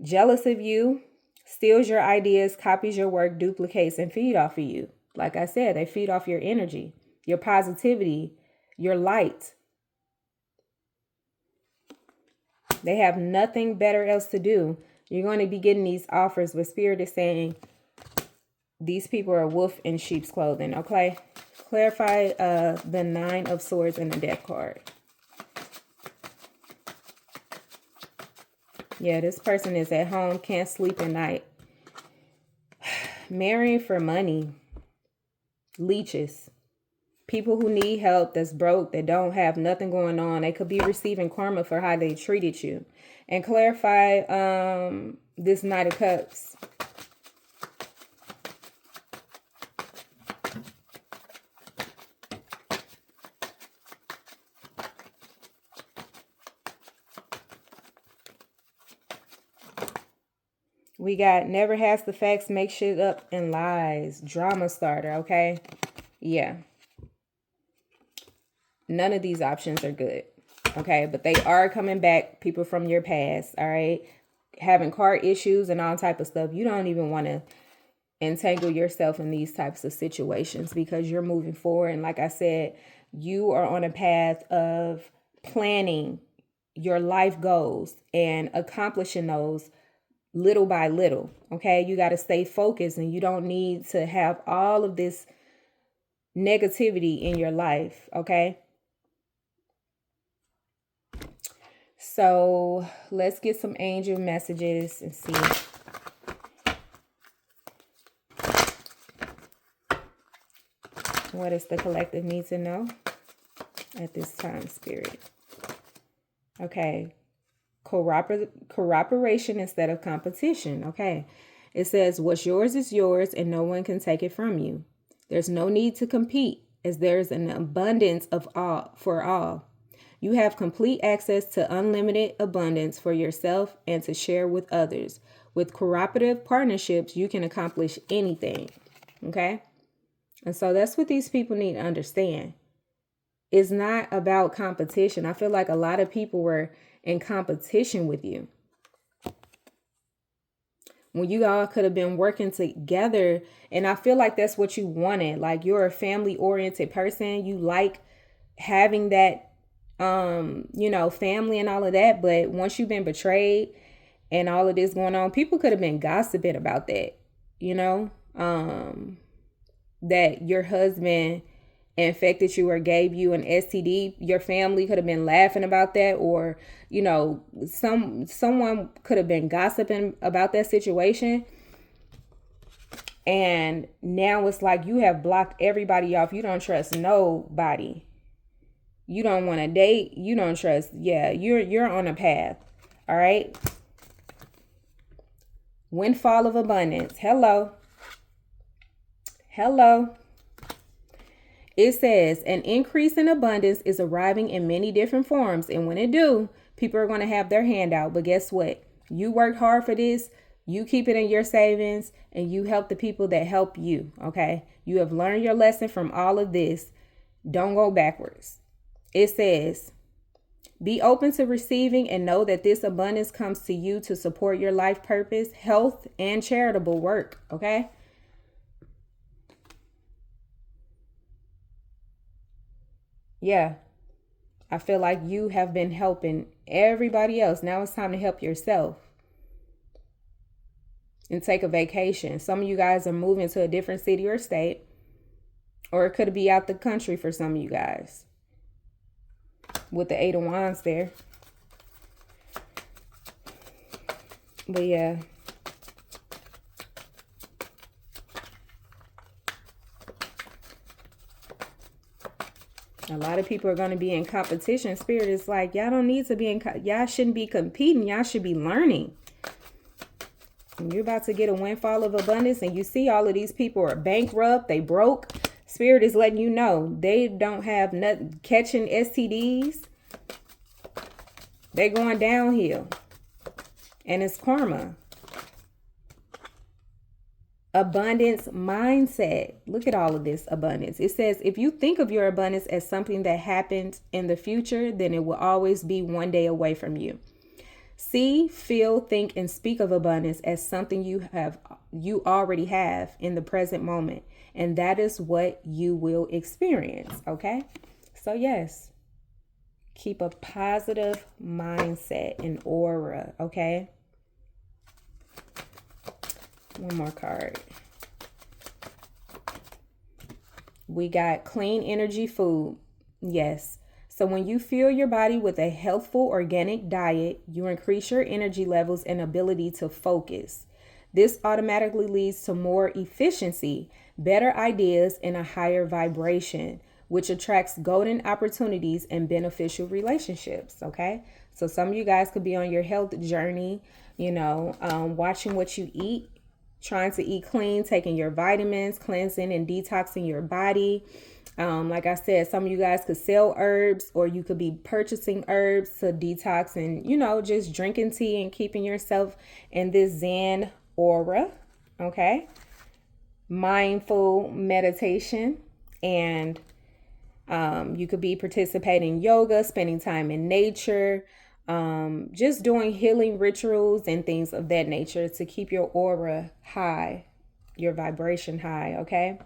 S1: jealous of you, steals your ideas, copies your work, duplicates, and feed off of you. Like I said, they feed off your energy, your positivity, your light. They have nothing better else to do You're going to be getting these offers, but Spirit is saying these people are wolf in sheep's clothing. Okay. Clarify the 9 of Swords and the Death card. Yeah, this person is at home, can't sleep at night. Marrying for money. Leeches. People who need help, that's broke, that don't have nothing going on. They could be receiving karma for how they treated you. And clarify this Knight of Cups. We got never has the facts, make shit up and lies. Drama starter, okay? Yeah. None of these options are good, okay? But they are coming back, people from your past, all right? Having car issues and all type of stuff. You don't even want to entangle yourself in these types of situations because you're moving forward. And like I said, you are on a path of planning your life goals and accomplishing those little by little. Okay. You got to stay focused and you don't need to have all of this negativity in your life. Okay. So let's get some angel messages and see. What does the collective need to know at this time, Spirit? Okay. Cooperation instead of competition. Okay. It says what's yours is yours and no one can take it from you. There's no need to compete as there's an abundance of all for all. You have complete access to unlimited abundance for yourself and to share with others. With cooperative partnerships, you can accomplish anything. Okay. And so that's what these people need to understand. It's not about competition. I feel like a lot of people were in competition with you when you all could have been working together. And I feel like that's what you wanted. Like you're a family oriented person. You like having that, family and all of that. But once you've been betrayed and all of this going on, people could have been gossiping about that, that your husband infected you or gave you an STD. Your family could have been laughing about that, or someone could have been gossiping about that situation. And now it's like you have blocked everybody off. You don't trust nobody. You don't want to date. You don't trust. Yeah, you're on a path. All right. Windfall of abundance. Hello. It says an increase in abundance is arriving in many different forms. And when it do, people are going to have their hand out. But guess what? You worked hard for this. You keep it in your savings and you help the people that help you. Okay. You have learned your lesson from all of this. Don't go backwards. It says, be open to receiving and know that this abundance comes to you to support your life purpose, health, and charitable work. Okay. Yeah, I feel like you have been helping everybody else. Now it's time to help yourself and take a vacation. Some of you guys are moving to a different city or state, or it could be out the country for some of you guys with the 8 of Wands there. But yeah. A lot of people are going to be in competition. Spirit is like, y'all don't need to be y'all shouldn't be competing. Y'all should be learning. And you're about to get a windfall of abundance and you see all of these people are bankrupt. They broke. Spirit is letting you know they don't have nothing catching STDs. They're going downhill. And it's karma. Abundance mindset. Look at all of this abundance. It says, if you think of your abundance as something that happens in the future, then it will always be one day away from you. See, feel, think, and speak of abundance as something you already have in the present moment. And that is what you will experience. Okay. So yes, keep a positive mindset and aura. Okay. One more card. We got clean energy food. Yes. So when you fuel your body with a healthful organic diet, you increase your energy levels and ability to focus. This automatically leads to more efficiency, better ideas, and a higher vibration, which attracts golden opportunities and beneficial relationships. Okay. So some of you guys could be on your health journey, watching what you eat, trying to eat clean, taking your vitamins, cleansing and detoxing your body. Like I said, some of you guys could sell herbs, or you could be purchasing herbs to detox and, just drinking tea and keeping yourself in this Zen aura. Okay. Mindful meditation, and you could be participating in yoga, spending time in nature, just doing healing rituals and things of that nature to keep your aura high, your vibration high. Okay.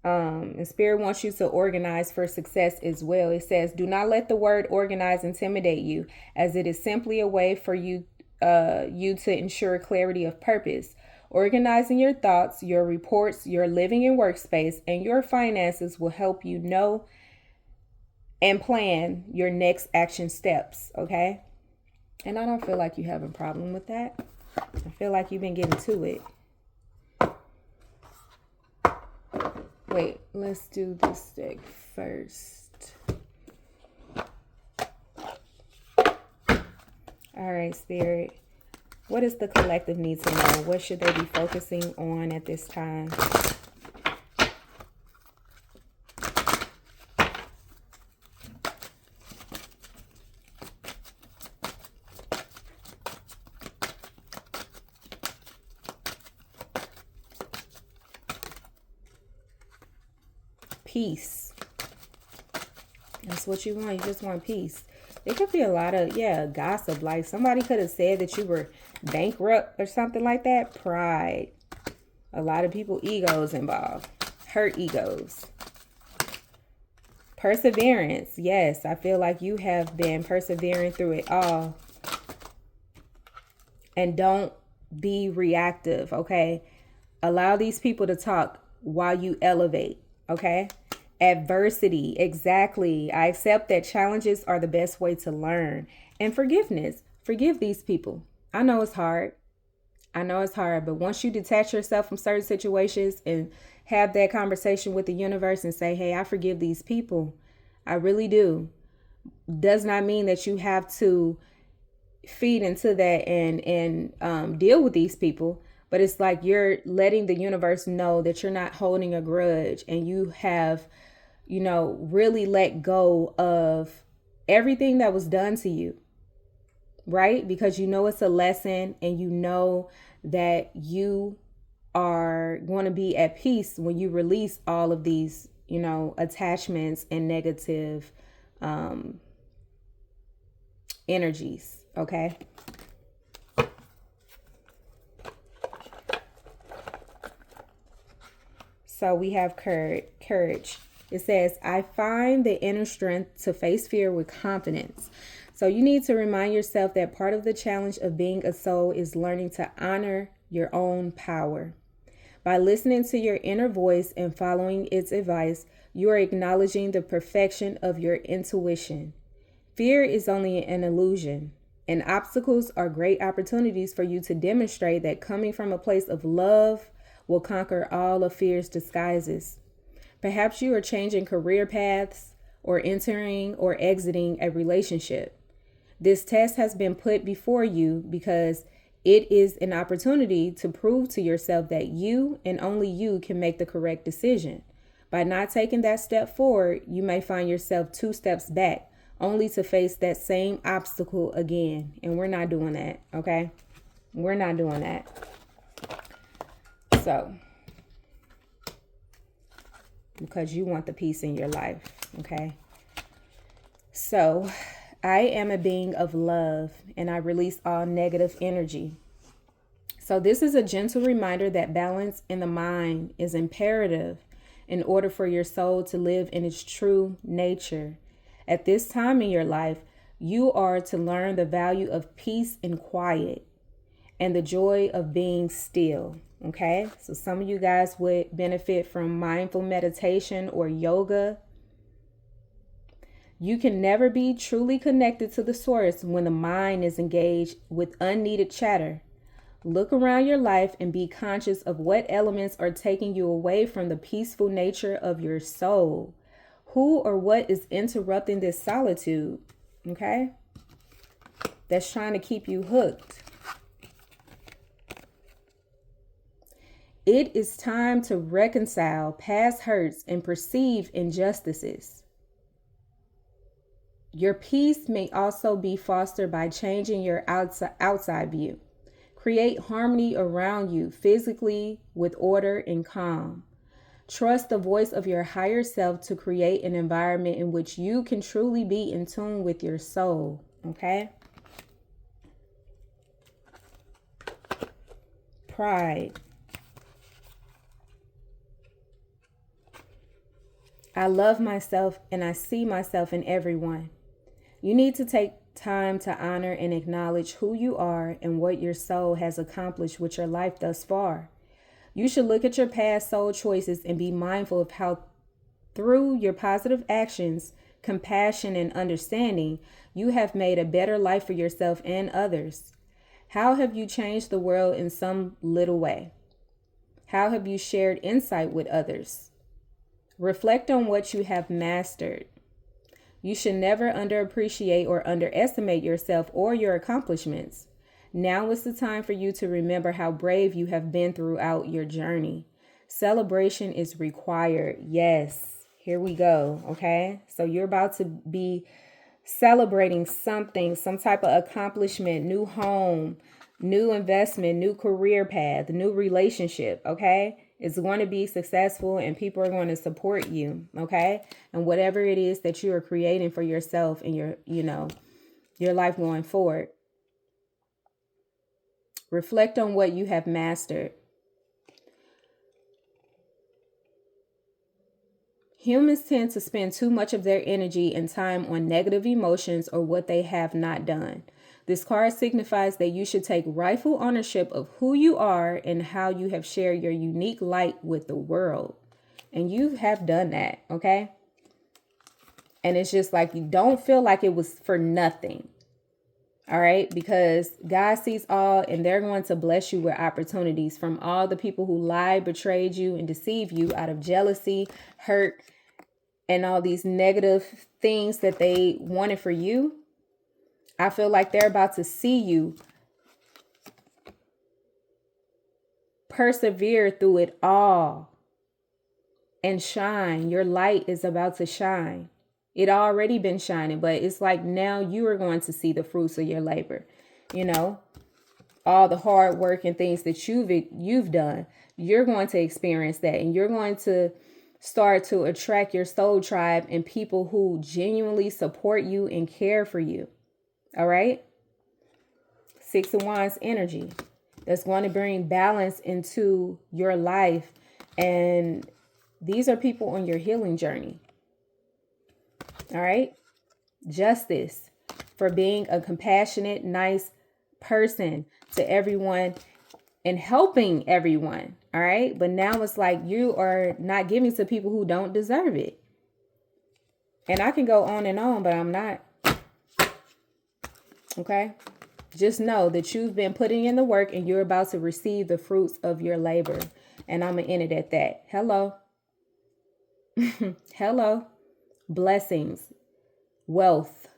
S1: And Spirit wants you to organize for success as well. It says, do not let the word organize intimidate you, as it is simply a way for you to ensure clarity of purpose. Organizing your thoughts, your reports, your living and workspace, and your finances will help you know and plan your next action steps. Okay. And I don't feel like you have a problem with that. I feel like you've been getting to it. Wait, let's do this deck first. All right, Spirit. What does the collective need to know? What should they be focusing on at this time? Peace. That's what you want. You just want peace. It could be a lot of, gossip. Like somebody could have said that you were bankrupt or something like that. Pride. A lot of people, egos involved. Hurt egos. Perseverance. Yes, I feel like you have been persevering through it all. And don't be reactive, okay? Allow these people to talk while you elevate, okay? Adversity, exactly. I accept that challenges are the best way to learn. And forgiveness. Forgive these people. I know it's hard. But once you detach yourself from certain situations and have that conversation with the universe and say, hey, I forgive these people. I really do. Does not mean that you have to feed into that and deal with these people. But it's like you're letting the universe know that you're not holding a grudge, and you have, really let go of everything that was done to you, right? Because it's a lesson, and that you are going to be at peace when you release all of these, attachments and negative energies. Okay. So we have courage. It says, I find the inner strength to face fear with confidence. So you need to remind yourself that part of the challenge of being a soul is learning to honor your own power. By listening to your inner voice and following its advice, you are acknowledging the perfection of your intuition. Fear is only an illusion, and obstacles are great opportunities for you to demonstrate that coming from a place of love will conquer all of fear's disguises. Perhaps you are changing career paths or entering or exiting a relationship. This test has been put before you because it is an opportunity to prove to yourself that you and only you can make the correct decision. By not taking that step forward, you may find yourself 2 steps back, only to face that same obstacle again. And we're not doing that, okay? We're not doing that. So, because you want the peace in your life, okay? So, I am a being of love, and I release all negative energy. So this is a gentle reminder that balance in the mind is imperative in order for your soul to live in its true nature. At this time in your life, you are to learn the value of peace and quiet and the joy of being still. Okay, so some of you guys would benefit from mindful meditation or yoga. You can never be truly connected to the source when the mind is engaged with unneeded chatter. Look around your life and be conscious of what elements are taking you away from the peaceful nature of your soul. Who or what is interrupting this solitude? Okay, that's trying to keep you hooked. It is time to reconcile past hurts and perceived injustices. Your peace may also be fostered by changing your outside view. Create harmony around you physically with order and calm. Trust the voice of your higher self to create an environment in which you can truly be in tune with your soul. Okay? Pride. I love myself and I see myself in everyone. You need to take time to honor and acknowledge who you are and what your soul has accomplished with your life thus far. You should look at your past soul choices and be mindful of how, through your positive actions, compassion, and understanding, you have made a better life for yourself and others. How have you changed the world in some little way? How have you shared insight with others? Reflect on what you have mastered. You should never underappreciate or underestimate yourself or your accomplishments. Now is the time for you to remember how brave you have been throughout your journey. Celebration is required. Yes, here we go. Okay, so you're about to be celebrating something, some type of accomplishment, new home, new investment, new career path, new relationship. Okay, it's going to be successful and people are going to support you. Okay, and whatever it is that you are creating for yourself and your life going forward. Reflect on what you have mastered. Humans tend to spend too much of their energy and time on negative emotions or what they have not done. This card signifies that you should take rightful ownership of who you are and how you have shared your unique light with the world. And you have done that, okay? And it's just like you don't feel like it was for nothing. All right, because God sees all and they're going to bless you with opportunities from all the people who lied, betrayed you, and deceived you out of jealousy, hurt, and all these negative things that they wanted for you. I feel like they're about to see you persevere through it all and shine. Your light is about to shine. It already been shining, but it's like now you are going to see the fruits of your labor. All the hard work and things that you've done, you're going to experience that, and you're going to start to attract your soul tribe and people who genuinely support you and care for you. All right. 6 of Wands energy. That's going to bring balance into your life. And these are people on your healing journey. All right. Justice, for being a compassionate, nice person to everyone and helping everyone. All right. But now it's like you are not giving to people who don't deserve it. And I can go on and on, but I'm not. Okay. Just know that you've been putting in the work and you're about to receive the fruits of your labor. And I'm going to end it at that. Hello. Hello. Blessings, wealth,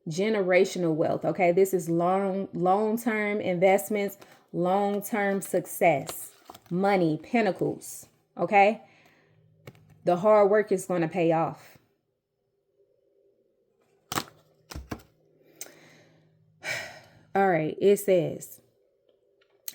S1: generational wealth. Okay, this is long-term investments, long-term success, money, pinnacles. Okay, the hard work is going to pay off. All right, it says,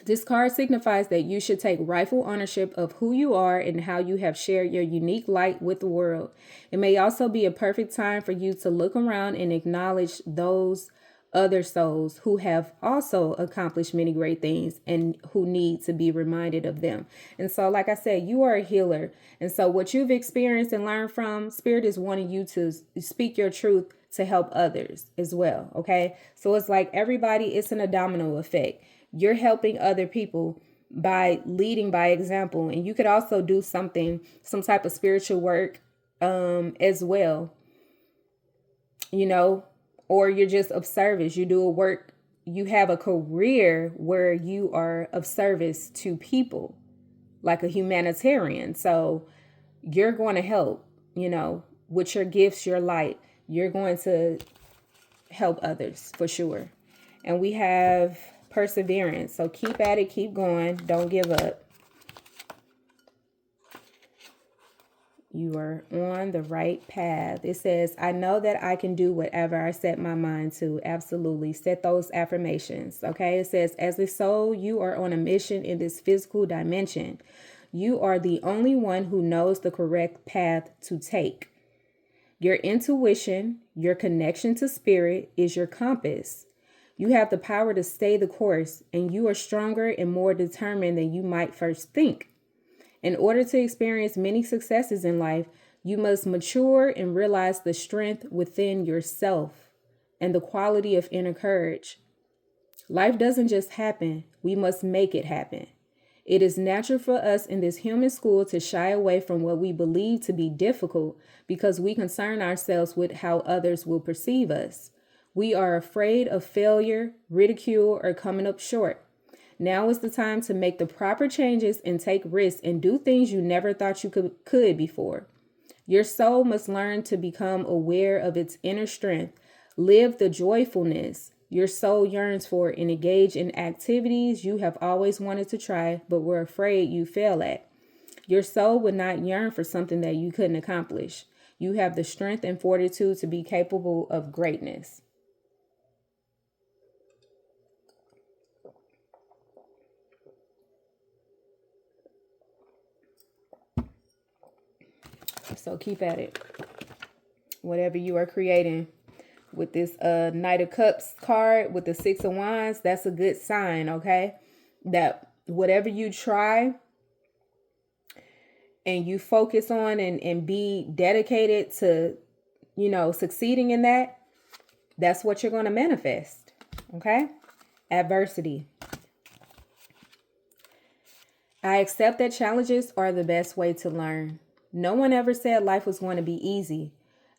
S1: this card signifies that you should take rightful ownership of who you are and how you have shared your unique light with the world. It may also be a perfect time for you to look around and acknowledge those other souls who have also accomplished many great things and who need to be reminded of them. And so, like I said, you are a healer. And so what you've experienced and learned from, Spirit is wanting you to speak your truth to help others as well. Okay, so it's like everybody, it's an domino effect. You're helping other people by leading by example. And you could also do some type of spiritual work as well, you know, or you're just of service. You do a work, you have a career where you are of service to people, like a humanitarian. So you're going to help, you know, with your gifts, your light, you're going to help others for sure. And we have perseverance. So keep at it, keep going, don't give up. You are on the right path. It says, I know that I can do whatever I set my mind to. Absolutely. Set those affirmations. Okay. It says, as a soul, you are on a mission in this physical dimension. You are the only one who knows the correct path to take. Your intuition, your connection to spirit is your compass. You have the power to stay the course, and you are stronger and more determined than you might first think. In order to experience many successes in life, you must mature and realize the strength within yourself and the quality of inner courage. Life doesn't just happen. We must make it happen. It is natural for us in this human school to shy away from what we believe to be difficult because we concern ourselves with how others will perceive us. We are afraid of failure, ridicule, or coming up short. Now is the time to make the proper changes and take risks and do things you never thought you could before. Your soul must learn to become aware of its inner strength, live the joyfulness your soul yearns for, and engage in activities you have always wanted to try but were afraid you fail at. Your soul would not yearn for something that you couldn't accomplish. You have the strength and fortitude to be capable of greatness. So keep at it. Whatever you are creating with this Knight of Cups card with the Six of Wands, that's a good sign, okay? That whatever you try and you focus on and be dedicated to, you know, succeeding in that, that's what you're going to manifest, okay? Adversity. I accept that challenges are the best way to learn. No one ever said life was going to be easy.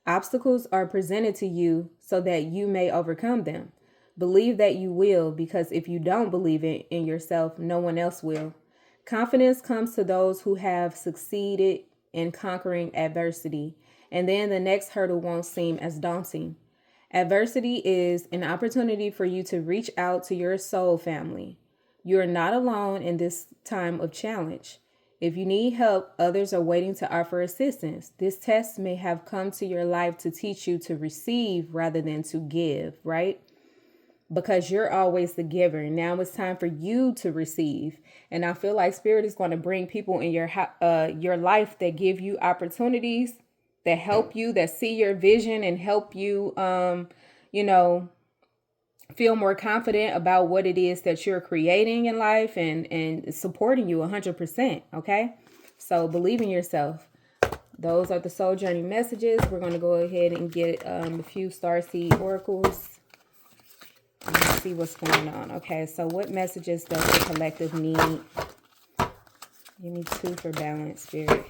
S1: Obstacles are presented to you so that you may overcome them. Believe that you will, because if you don't believe it in yourself, no one else will. Confidence comes to those who have succeeded in conquering adversity, and then the next hurdle won't seem as daunting. Adversity is an opportunity for you to reach out to your soul family. You are not alone in this time of challenge. If you need help, others are waiting to offer assistance. This test may have come to your life to teach you to receive rather than to give, right? Because you're always the giver. Now it's time for you to receive. And I feel like Spirit is going to bring people in your life that give you opportunities, that help you, that see your vision and help you, you know, feel more confident about what it is that you're creating in life and supporting you 100%. Okay. So believe in yourself. Those are the soul journey messages. We're going to go ahead and get a few starseed oracles and see what's going on. Okay. So what messages does the collective need? Give me 2 for balance, Spirit.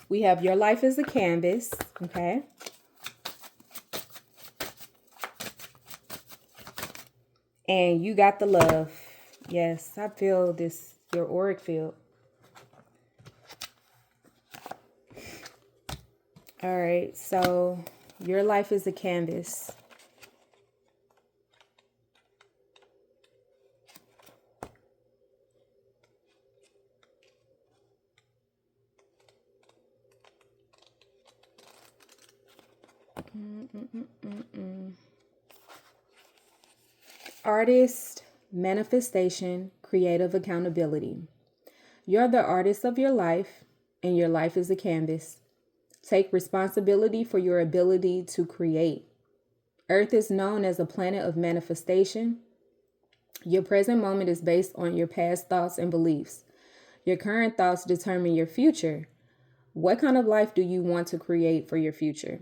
S1: We have your life as a canvas, okay? And you got the love. Yes, I feel this, your auric field. All right, so your life is a canvas. Artist, manifestation, creative accountability. You're the artist of your life, and your life is a canvas. Take responsibility for your ability to create. Earth is known as a planet of manifestation. Your present moment is based on your past thoughts and beliefs. Your current thoughts determine your future. What kind of life do you want to create for your future?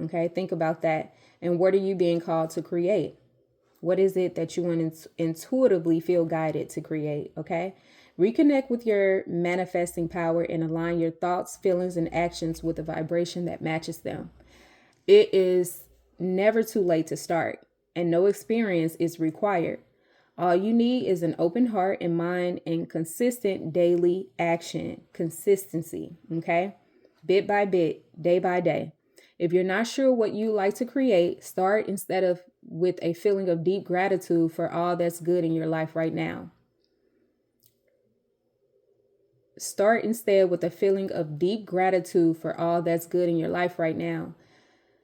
S1: Okay, think about that. And what are you being called to create? What is it that you want to intuitively feel guided to create? Okay, reconnect with your manifesting power and align your thoughts, feelings, and actions with a vibration that matches them. It is never too late to start, and no experience is required. All you need is an open heart and mind and consistent daily action. Consistency, okay? Bit by bit, day by day. If you're not sure what you like to create, start instead of with a feeling of deep gratitude for all that's good in your life right now. Start instead with a feeling of deep gratitude for all that's good in your life right now.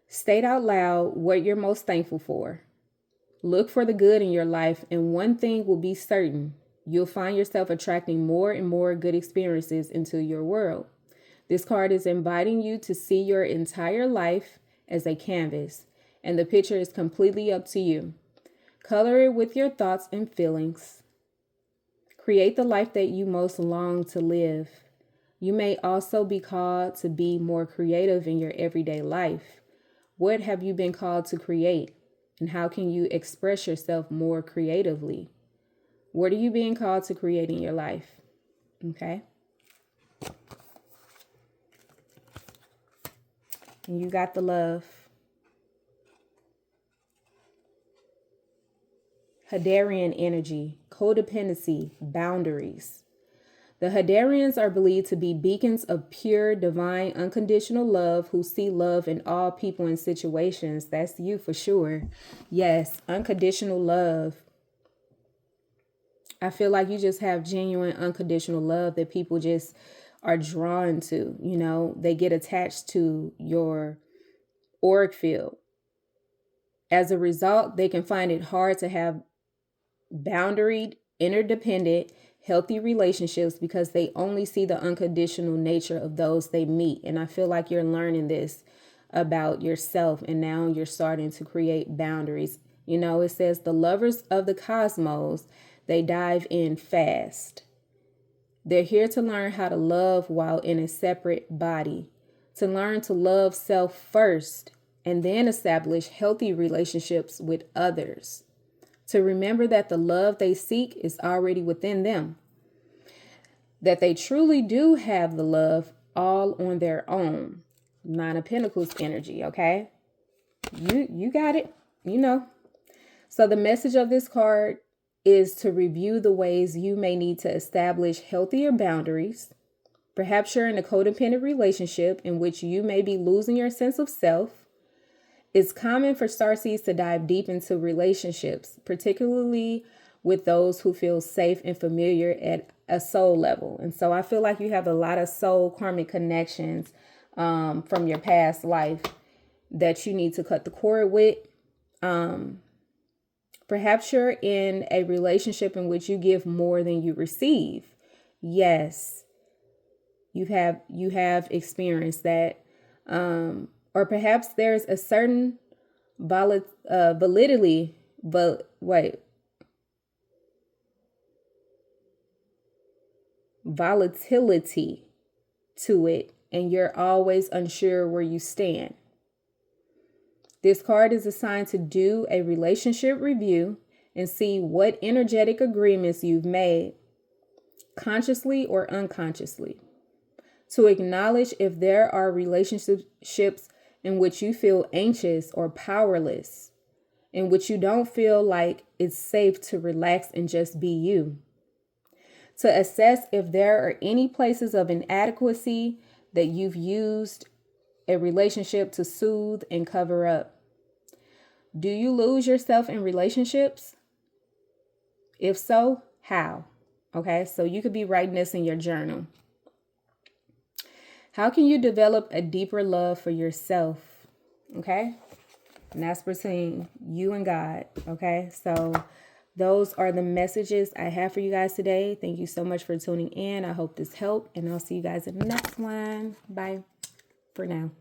S1: State out loud what you're most thankful for. Look for the good in your life, and one thing will be certain. You'll find yourself attracting more and more good experiences into your world. This card is inviting you to see your entire life as a canvas, and the picture is completely up to you. Color it with your thoughts and feelings. Create the life that you most long to live. You may also be called to be more creative in your everyday life. What have you been called to create? And how can you express yourself more creatively? What are you being called to create in your life? Okay. And you got the love. Hadarian energy, codependency, boundaries. The Hadarians are believed to be beacons of pure, divine, unconditional love who see love in all people and situations. That's you for sure. Yes, unconditional love. I feel like you just have genuine, unconditional love that people just are drawn to. You know, they get attached to your auric field. As a result, they can find it hard to have boundaried, interdependent, healthy relationships because they only see the unconditional nature of those they meet. And I feel like you're learning this about yourself, and now you're starting to create boundaries. You know, it says the lovers of the cosmos, they dive in fast. They're here to learn how to love while in a separate body, to learn to love self first and then establish healthy relationships with others. To remember that the love they seek is already within them, that they truly do have the love all on their own. Nine of Pentacles energy, okay? You got it, you know. So the message of this card is to review the ways you may need to establish healthier boundaries. Perhaps you're in a codependent relationship in which you may be losing your sense of self. It's common for starseeds to dive deep into relationships, particularly with those who feel safe and familiar at a soul level. And so I feel like you have a lot of soul karmic connections from your past life that you need to cut the cord with. Perhaps you're in a relationship in which you give more than you receive. Yes, you have experienced that. Or perhaps there's a certain volatility to it, and you're always unsure where you stand. This card is assigned to do a relationship review and see what energetic agreements you've made, consciously or unconsciously. To acknowledge if there are relationships in which you feel anxious or powerless, in which you don't feel like it's safe to relax and just be you. To assess if there are any places of inadequacy that you've used a relationship to soothe and cover up. Do you lose yourself in relationships? If so, how? Okay, so you could be writing this in your journal. How can you develop a deeper love for yourself? Okay, and that's between you and God. Okay, so those are the messages I have for you guys today. Thank you so much for tuning in. I hope this helped, and I'll see you guys in the next one. Bye for now.